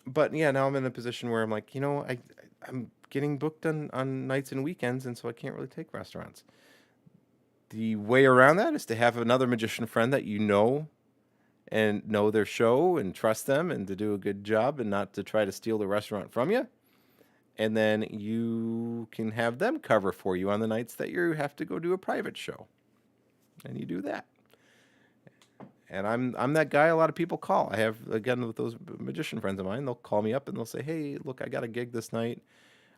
but yeah, now I'm in a position where I'm like, I'm getting booked on nights and weekends, and so I can't really take restaurants. The way around that is to have another magician friend that you know and know their show and trust them and to do a good job and not to try to steal the restaurant from you. And then you can have them cover for you on the nights that you have to go do a private show. And you do that. And I'm that guy a lot of people call. I have, again, with those magician friends of mine, they'll call me up and they'll say, "Hey, look, I got a gig this night.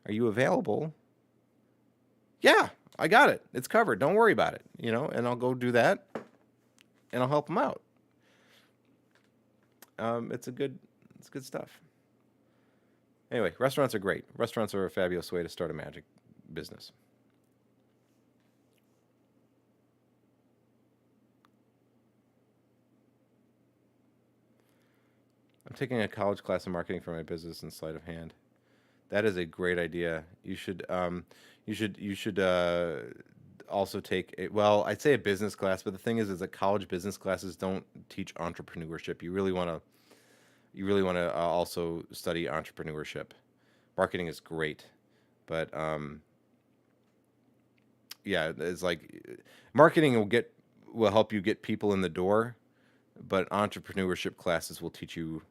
Are you available?" "Yeah, I got it. It's covered. Don't worry about it." And I'll go do that and I'll help them out. It's good stuff. Anyway, restaurants are great. Restaurants are a fabulous way to start a magic business. I'm taking a college class in marketing for my business and sleight of hand. That is a great idea. You should also take well, I'd say a business class, but the thing is that college business classes don't teach entrepreneurship. You really want to also study entrepreneurship. Marketing is great, but yeah, it's like marketing will help you get people in the door, but entrepreneurship classes will teach you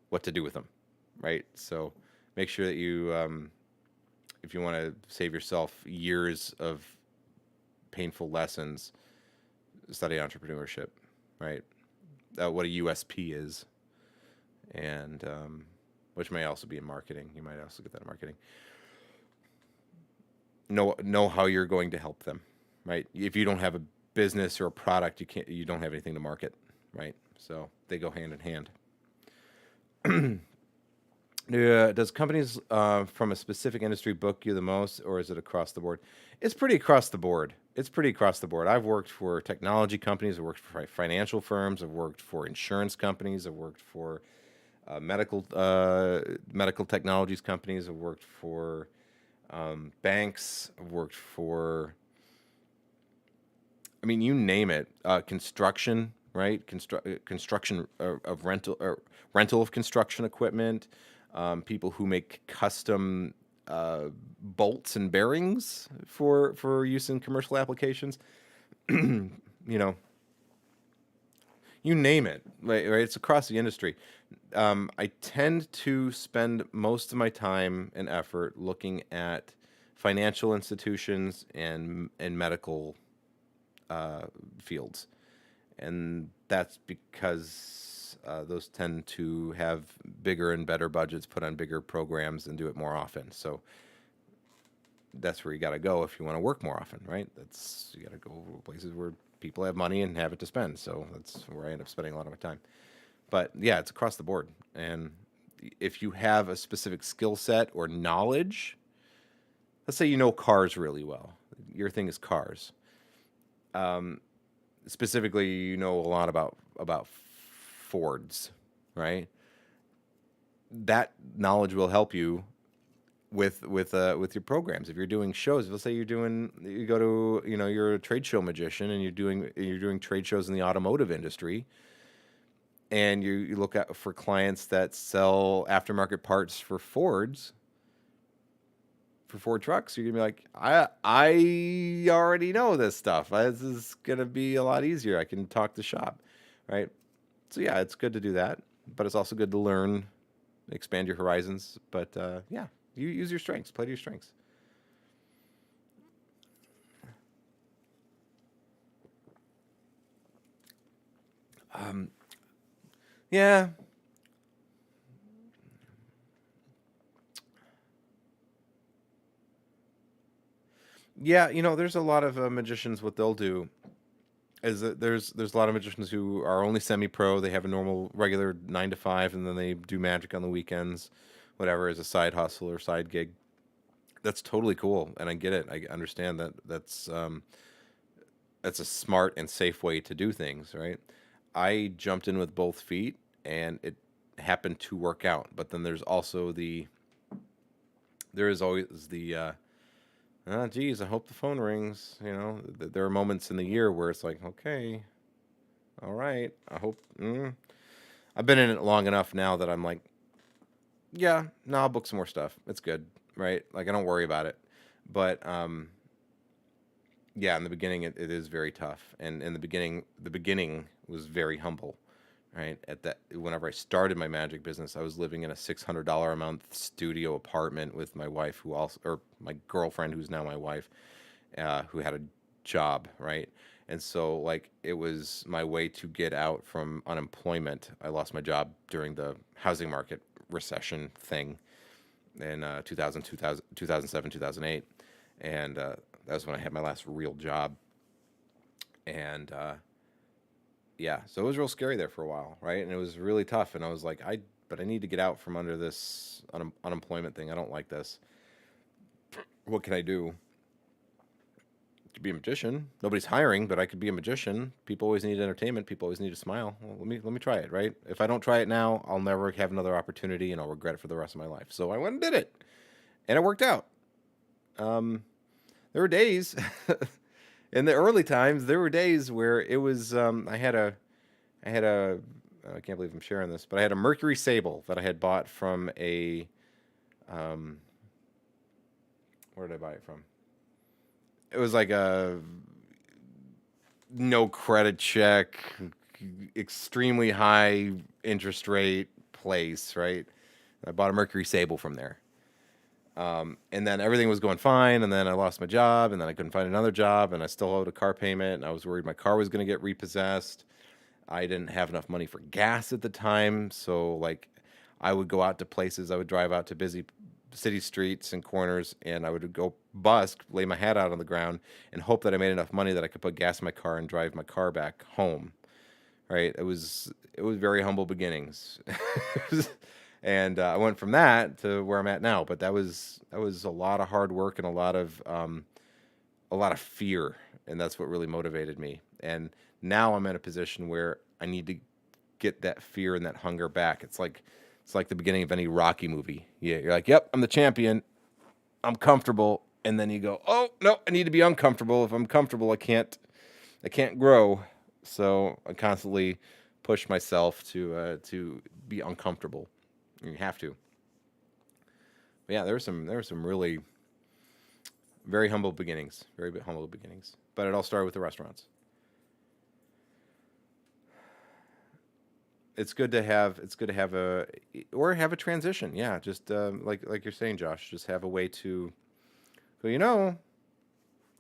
what to do with them, right? So make sure that you, if you want to save yourself years of painful lessons, study entrepreneurship, right? What a USP is, and which may also be in marketing. You might also get that in marketing. Know how you're going to help them, right? If you don't have a business or a product, you don't have anything to market, right? So they go hand in hand. Does companies from a specific industry book you the most, or is it across the board? It's pretty across the board. I've worked for technology companies. I've worked for financial firms. I've worked for insurance companies. I've worked for medical technologies companies. I've worked for banks. I've worked for, I mean, you name it. Construction, right? Construction of rental of construction equipment. People who make custom bolts and bearings for use in commercial applications. you know, you name it, right? It's across the industry. I tend to spend most of my time and effort looking at financial institutions and medical fields, and that's because those tend to have bigger and better budgets, put on bigger programs, and do it more often. So that's where you got to go if you want to work more often, right? That's you got to go places where people have money and have it to spend. So that's where I end up spending a lot of my time. But yeah, it's across the board. And if you have a specific skill set or knowledge, let's say you know cars really well. Your thing is cars. Specifically, you know a lot about Fords, right? That knowledge will help you with your programs. If you're doing shows, let's say you go to you're a trade show magician and you're doing trade shows in the automotive industry, and you look at for clients that sell aftermarket parts for Fords, for Ford trucks, you're gonna be like, I already know this stuff. This is gonna be a lot easier. I can talk to shop, right? So yeah, it's good to do that, but it's also good to learn, expand your horizons. But yeah, you use your strengths, play to your strengths. Yeah, yeah. There's a lot of magicians. What they'll do is that there's a lot of magicians who are only semi-pro. They have a normal, regular 9 to 5, and then they do magic on the weekends, whatever, as a side hustle or side gig. That's totally cool, and I get it. I understand that. That's a smart and safe way to do things, right? I jumped in with both feet, and it happened to work out. But then there is always the geez, I hope the phone rings. There are moments in the year where it's like, okay, all right, I hope. I've been in it long enough now that I'm like, yeah, no, I'll book some more stuff. It's good, right? Like I don't worry about it. But yeah, in the beginning it is very tough, and in the beginning was very humble, right? At that, whenever I started my magic business, I was living in a $600 a month studio apartment with my wife, or my girlfriend, who's now my wife, who had a job, right? And so, like, it was my way to get out from unemployment. I lost my job during the housing market recession thing in 2007, 2008. And that was when I had my last real job. And yeah, so it was real scary there for a while, right? And it was really tough. And I was like, but I need to get out from under this unemployment thing. I don't like this. What can I do? To be a magician. Nobody's hiring, but I could be a magician. People always need entertainment. People always need a smile. Well, let me try it, right? If I don't try it now, I'll never have another opportunity, and I'll regret it for the rest of my life. So I went and did it, and it worked out. There were days in the early times. There were days where it was. I had a. I can't believe I'm sharing this, but I had a Mercury Sable that I had bought from a. Where did I buy it from? It was like a no credit check, extremely high interest rate place, right? I bought a Mercury Sable from there. And then everything was going fine, and then I lost my job, and then I couldn't find another job, and I still owed a car payment, and I was worried my car was going to get repossessed. I didn't have enough money for gas at the time, so like I would go out to places, I would drive out to busy city streets and corners, and I would go busk, lay my hat out on the ground, and hope that I made enough money that I could put gas in my car and drive my car back home. Right? It was very humble beginnings. And I went from that to where I'm at now. But that was a lot of hard work and a lot of fear, and that's what really motivated me. And now I'm in a position where I need to get that fear and that hunger back. It's like the beginning of any Rocky movie. Yeah, you're like, yep, I'm the champion. I'm comfortable, and then you go, oh no, I need to be uncomfortable. If I'm comfortable, I can't grow. So I constantly push myself to be uncomfortable. You have to. But yeah, there were some really very humble beginnings, very humble beginnings. But it all started with the restaurants. it's good to have have a transition. Yeah, just like you're saying, Josh, just have a way to go.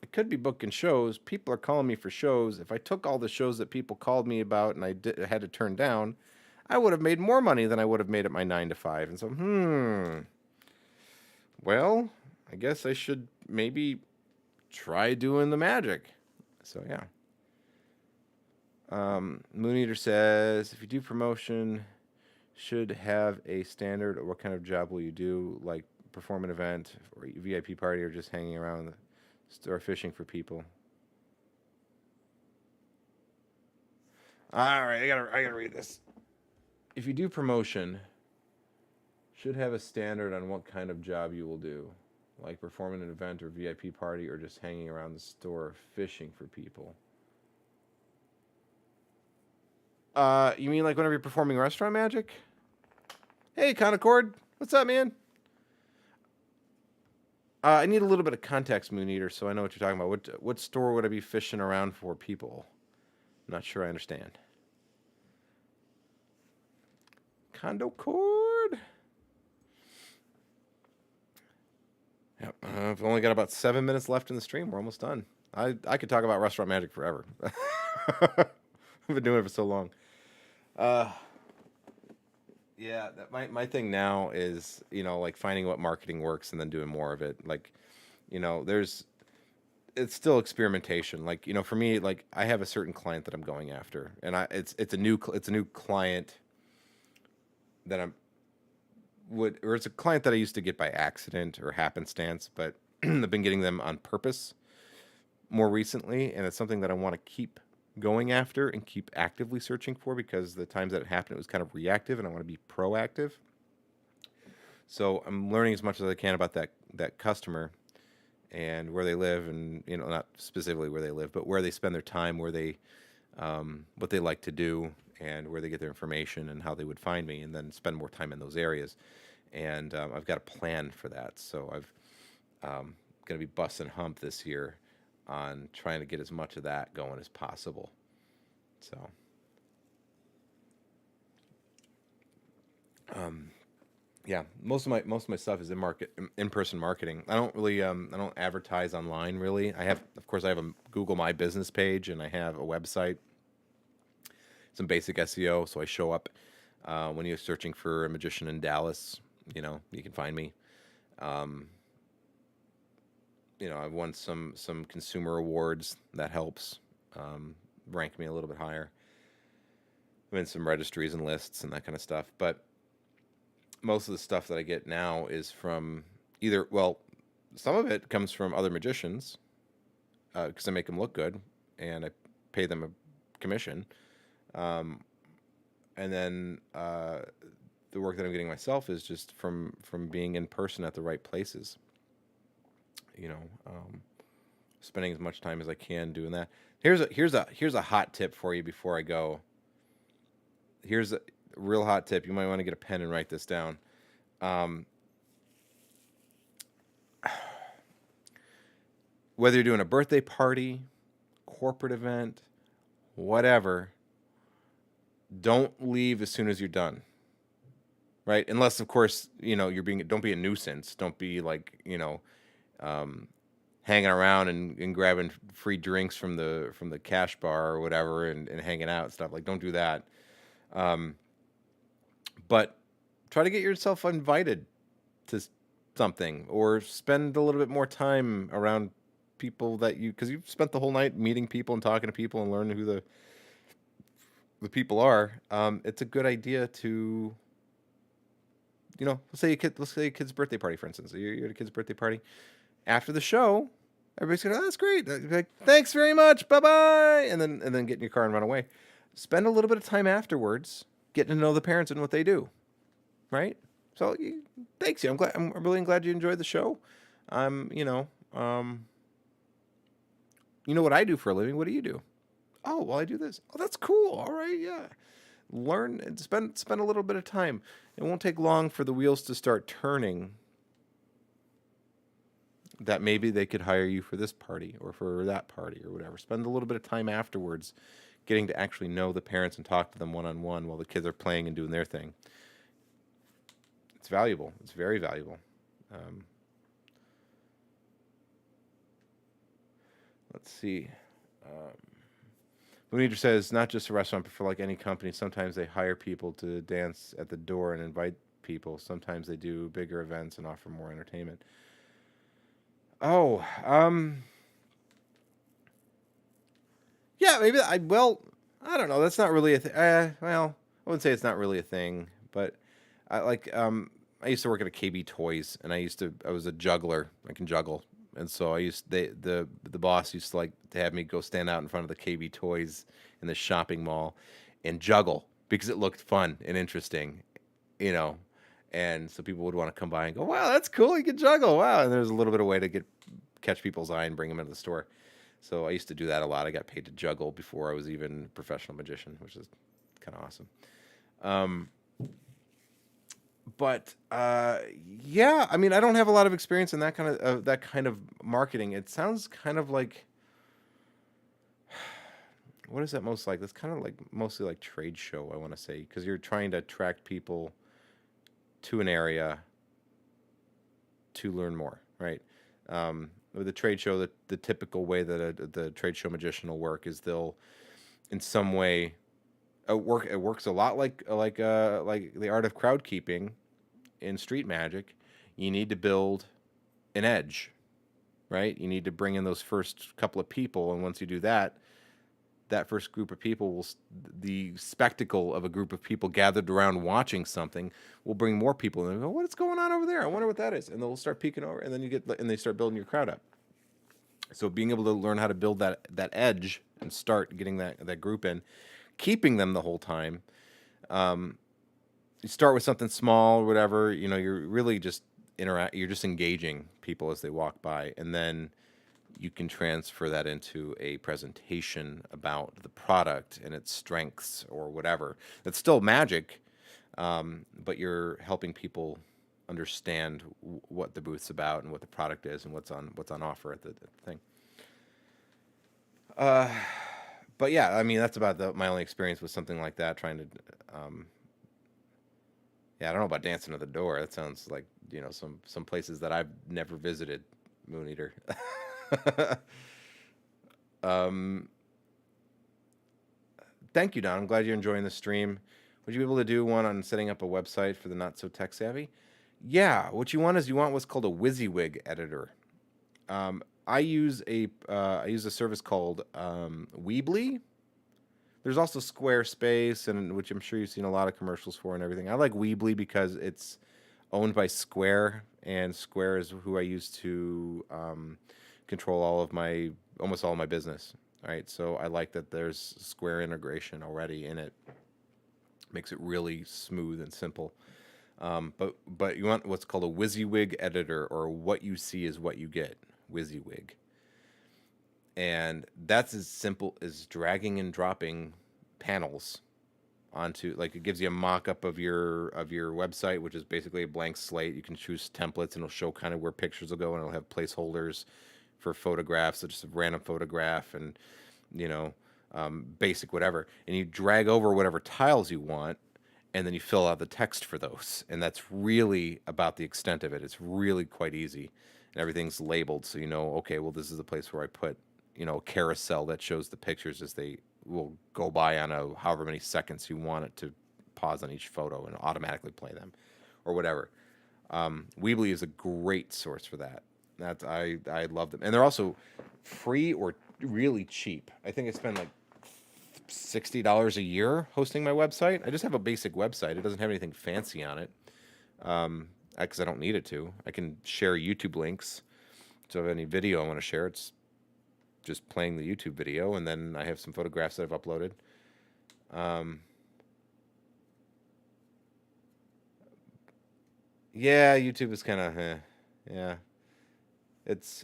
I could be booking shows. People are calling me for shows. If I took all the shows that people called me about and I had to turn down, I would have made more money than I would have made at my 9 to 5. And so, well, I guess I should maybe try doing the magic. So yeah. Moon Eater says, if you do promotion, should have a standard, or what kind of job will you do, like perform an event or VIP party, or just hanging around the store fishing for people? All right, I gotta read this. If you do promotion, should have a standard on what kind of job you will do, like performing an event or VIP party, or just hanging around the store fishing for people. You mean like whenever you're performing restaurant magic? Hey, Concord, what's up, man? I need a little bit of context, Moon Eater, so I know what you're talking about. What store would I be fishing around for people? I'm not sure I understand. Condo Cord. Yep. I've only got about 7 minutes left in the stream. We're almost done. I could talk about restaurant magic forever. I've been doing it for so long. Yeah, my thing now is, like finding what marketing works and then doing more of it. Like, it's still experimentation. Like, for me, like I have a certain client that I'm going after, and it's a new client that it's a client that I used to get by accident or happenstance, but I've been getting them on purpose more recently, and it's something that I want to keep going after and keep actively searching for, because the times that it happened, it was kind of reactive, and I want to be proactive. So I'm learning as much as I can about that customer and where they live, and not specifically where they live, but where they spend their time, where they what they like to do, and where they get their information, and how they would find me, and then spend more time in those areas. And I've got a plan for that. So I've going to be busting hump this year on trying to get as much of that going as possible. So, yeah, most of my stuff is in person marketing. I don't really I don't advertise online really. I have a Google My Business page, and I have a website, some basic SEO, so I show up when you're searching for a magician in Dallas. You can find me. I've won some consumer awards. That helps rank me a little bit higher. I'm in some registries and lists and that kind of stuff. But most of the stuff that I get now is from some of it comes from other magicians, because I make them look good and I pay them a commission. And then the work that I'm getting myself is just from being in person at the right places. Spending as much time as I can doing that. Here's a hot tip for you before I go. Here's a real hot tip. You might want to get a pen and write this down. Whether you're doing a birthday party, corporate event, whatever, don't leave as soon as you're done. Right? Unless, of course, don't be a nuisance. Don't be like, hanging around and grabbing free drinks from the cash bar or whatever, and hanging out and stuff. Like, don't do that. But try to get yourself invited to something, or spend a little bit more time around people because you've spent the whole night meeting people and talking to people and learning who the people are. It's a good idea to, let's say a kid's birthday party, for instance. You're at a kid's birthday party. After the show, everybody's going, "Oh, that's great. Like, thanks very much. Bye-bye." And then get in your car and run away. Spend a little bit of time afterwards getting to know the parents and what they do. Right? So thanks you. I'm really glad you enjoyed the show. You know what I do for a living? What do you do? Oh, well, I do this. Oh, that's cool. All right, yeah. Learn and spend a little bit of time. It won't take long for the wheels to start turning, that maybe they could hire you for this party or for that party or whatever. Spend a little bit of time afterwards getting to actually know the parents and talk to them one-on-one while the kids are playing and doing their thing. It's valuable. It's very valuable. Let's see. Moon Eater says, not just a restaurant, but for like any company, sometimes they hire people to dance at the door and invite people. Sometimes they do bigger events and offer more entertainment. Oh, yeah, maybe I don't know. That's not really a thing. Well, I wouldn't say it's not really a thing, but I used to work at a KB Toys, and I was a juggler. I can juggle, and so the boss used to like to have me go stand out in front of the KB Toys in the shopping mall and juggle because it looked fun and interesting, you know. And so people would want to come by and go, "Wow, that's cool! You can juggle! Wow!" And there's a little bit of way to catch people's eye and bring them into the store. So I used to do that a lot. I got paid to juggle before I was even a professional magician, which is kind of awesome. But yeah, I mean, I don't have a lot of experience in that kind of marketing. It sounds kind of like, what is that most like? That's kind of like mostly like trade show, I want to say, because you're trying to attract people to an area to learn more, right? With the trade show, the typical way that the trade show magician will work is they'll, in some way, it works a lot like the art of crowd keeping in street magic. You need to build an edge, right? You need to bring in those first couple of people, and once you do that, that first group of people the spectacle of a group of people gathered around watching something will bring more people in and go, what's going on over there? I wonder what that is. And they'll start peeking over, and then they start building your crowd up. So being able to learn how to build that edge and start getting that group in, keeping them the whole time. You start with something small or whatever, you're really just you're just engaging people as they walk by, and then you can transfer that into a presentation about the product and its strengths or whatever. That's still magic, but you're helping people understand what the booth's about and what the product is and what's on offer at the thing. But yeah, I mean, that's about my only experience with something like that. Trying to, yeah, I don't know about dancing at the door. That sounds like some places that I've never visited. Moon Eater. Thank you, Don. I'm glad you're enjoying the stream. Would you be able to do one on setting up a website for the not so tech savvy? Yeah, what you want what's called a Wysiwyg editor. I use a service called Weebly. There's also Squarespace, and which I'm sure you've seen a lot of commercials for and everything. I like Weebly because it's owned by Square, and Square is who I use to control almost all of my business. All right, so I like that there's Square integration already in it. Makes it really smooth and simple. But you want what's called a Wysiwyg editor, or what you see is what you get. Wysiwyg. And that's as simple as dragging and dropping panels onto, like, it gives you a mock-up of your website, which is basically a blank slate. You can choose templates, and it'll show kind of where pictures will go, and it'll have placeholders for photographs, so just a random photograph and basic whatever. And you drag over whatever tiles you want, and then you fill out the text for those. And that's really about the extent of it. It's really quite easy, and everything's labeled, so okay, well, this is the place where I put a carousel that shows the pictures as they will go by on however many seconds you want it to pause on each photo and automatically play them, or whatever. Weebly is a great source for that. I love them, and they're also free or really cheap. I think I spend like $60 a year hosting my website. I just have a basic website. It doesn't have anything fancy on it, because I don't need it to. I can share YouTube links, so if I have any video I want to share, it's just playing the YouTube video, and then I have some photographs that I've uploaded. Yeah, YouTube is kind of, yeah.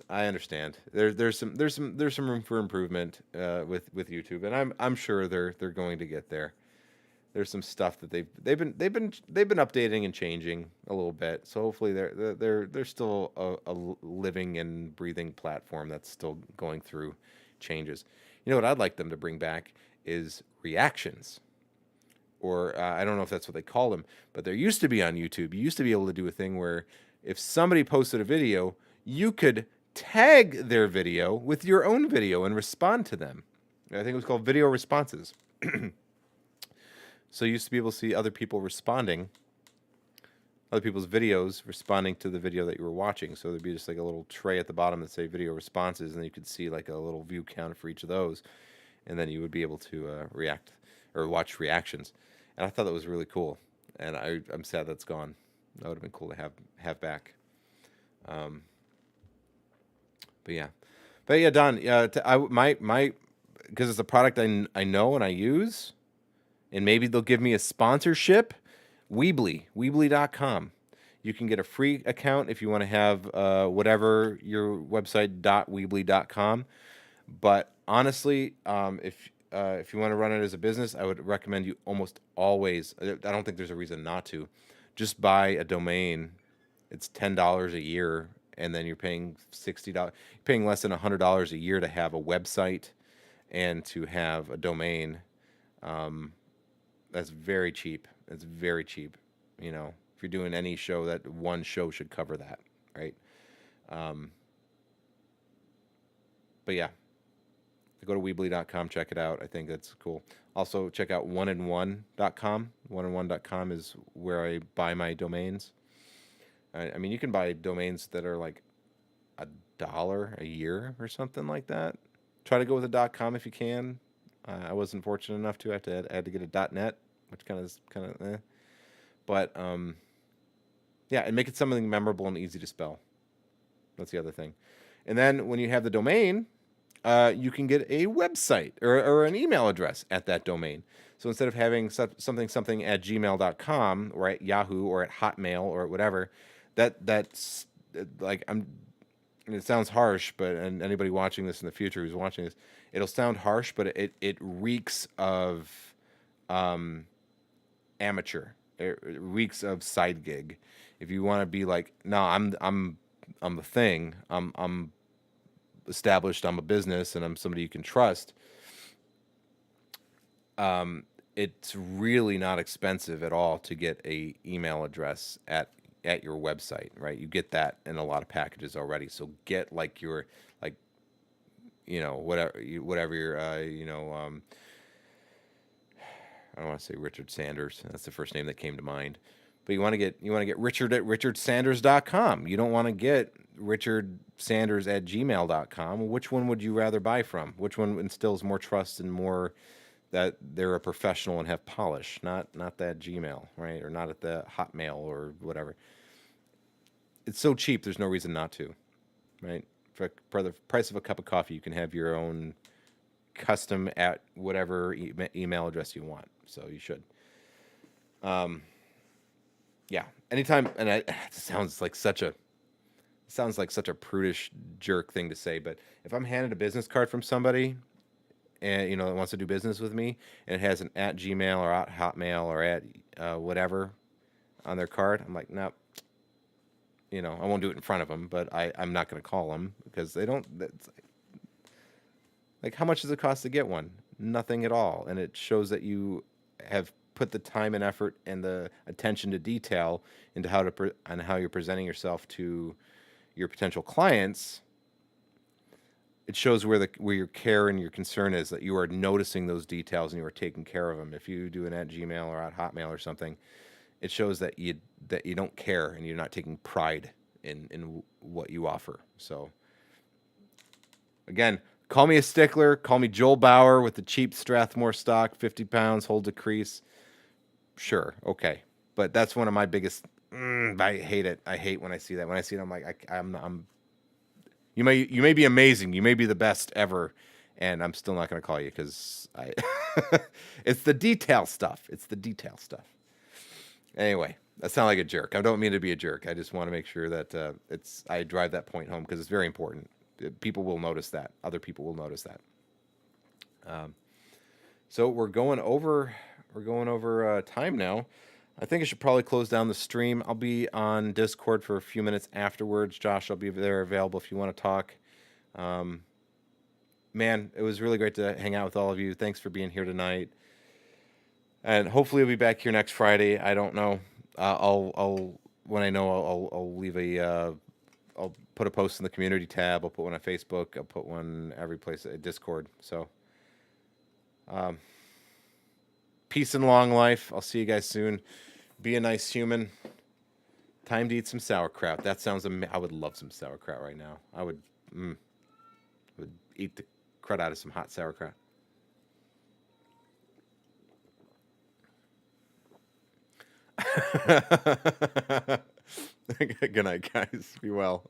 I understand. There's some room for improvement with YouTube, and I'm sure they're going to get there. There's some stuff that they've been updating and changing a little bit. So hopefully they're still a living and breathing platform that's still going through changes. You know what I'd like them to bring back is reactions. Or I don't know if that's what they call them, but there used to be on YouTube, you used to be able to do a thing where if somebody posted a video, you could tag their video with your own video and respond to them. I think it was called video responses. So you used to be able to see other people responding, other people's videos responding to the video that you were watching. So there'd be just like a little tray at the bottom that say video responses, and you could see like a little view count for each of those, and then you would be able to react or watch reactions. And I thought that was really cool, and I'm sad that's gone. That would have been cool to have back. But yeah, Don. Because it's a product I know and I use, and maybe they'll give me a sponsorship. Weebly.com. You can get a free account if you want to have whatever your website .weebly.com. But honestly, if you want to run it as a business, I would recommend you almost always. I don't think there's a reason not to. Just buy a domain. It's $10 a year, and then you're paying $60. You're paying less than $100 a year to have a website and to have a domain. That's very cheap. It's very cheap. You know, if you're doing any show, that one show should cover that, right? But yeah. Go to Weebly.com, check it out. I think that's cool. Also, check out oneandone.com. Oneandone.com is where I buy my domains. I mean, you can buy domains that are like $1 a year or something like that. Try to go with a .com if you can. I wasn't fortunate enough to. I had to get a .net, which kind of eh. But yeah, and make it something memorable and easy to spell. That's the other thing. And then when you have the domain, you can get a website or an email address at that domain. So instead of having something at gmail.com or at Yahoo or at Hotmail or whatever, that's like it sounds harsh, but and anybody watching this in the future who's watching this, it'll sound harsh, but it reeks of amateur. It reeks of side gig. If you want to be like, no, I'm the thing. I'm established, I'm a business, and I'm somebody you can trust. It's really not expensive at all to get a email address at your website, right? You get that in a lot of packages already. So get like your whatever your I don't want to say Richard Sanders. That's the first name that came to mind. But you want to get Richard at richardsanders.com. You don't want to get richardsanders at gmail.com. Which one would you rather buy from? Which one instills more trust and more that they're a professional and have polish? Not that Gmail, right? Or not at the Hotmail or whatever. It's so cheap, there's no reason not to, right? For the price of a cup of coffee, you can have your own custom at whatever email address you want. So you should. Yeah. Anytime, and it sounds like such a prudish jerk thing to say, but if I'm handed a business card from somebody and that wants to do business with me, and it has an at Gmail or at Hotmail or at whatever on their card, I'm like, nope. I won't do it in front of them, but I'm not going to call them because they don't. Like, how much does it cost to get one? Nothing at all, and it shows that you have put the time and effort and the attention to detail into how you're presenting yourself to your potential clients. It shows where your care and your concern is, that you are noticing those details and you are taking care of them. If you do an at Gmail or at Hotmail or something, it shows that you don't care and you're not taking pride in what you offer. So again, call me a stickler. Call me Joel Bauer with the cheap Strathmore stock, 50 pounds, holds a crease. Sure, okay, but that's one of my biggest. I hate it. I hate when I see that. When I see it, I'm like, I'm. You may be amazing. You may be the best ever, and I'm still not going to call you because it's the detail stuff. It's the detail stuff. Anyway, that sounds like a jerk. I don't mean to be a jerk. I just want to make sure that I drive that point home because it's very important. People will notice that. Other people will notice that. So we're going over time now. I think I should probably close down the stream. I'll be on Discord for a few minutes afterwards. Josh, I'll be there available if you want to talk. man, it was really great to hang out with all of you. Thanks for being here tonight. And hopefully we'll be back here next Friday. I don't know. I'll when I know, I'll leave I'll put a post in the community tab. I'll put one on Facebook. I'll put one every place at Discord. So, um, peace and long life. I'll see you guys soon. Be a nice human. Time to eat some sauerkraut. That sounds I would love some sauerkraut right now. I would eat the crud out of some hot sauerkraut. Good night, guys. Be well.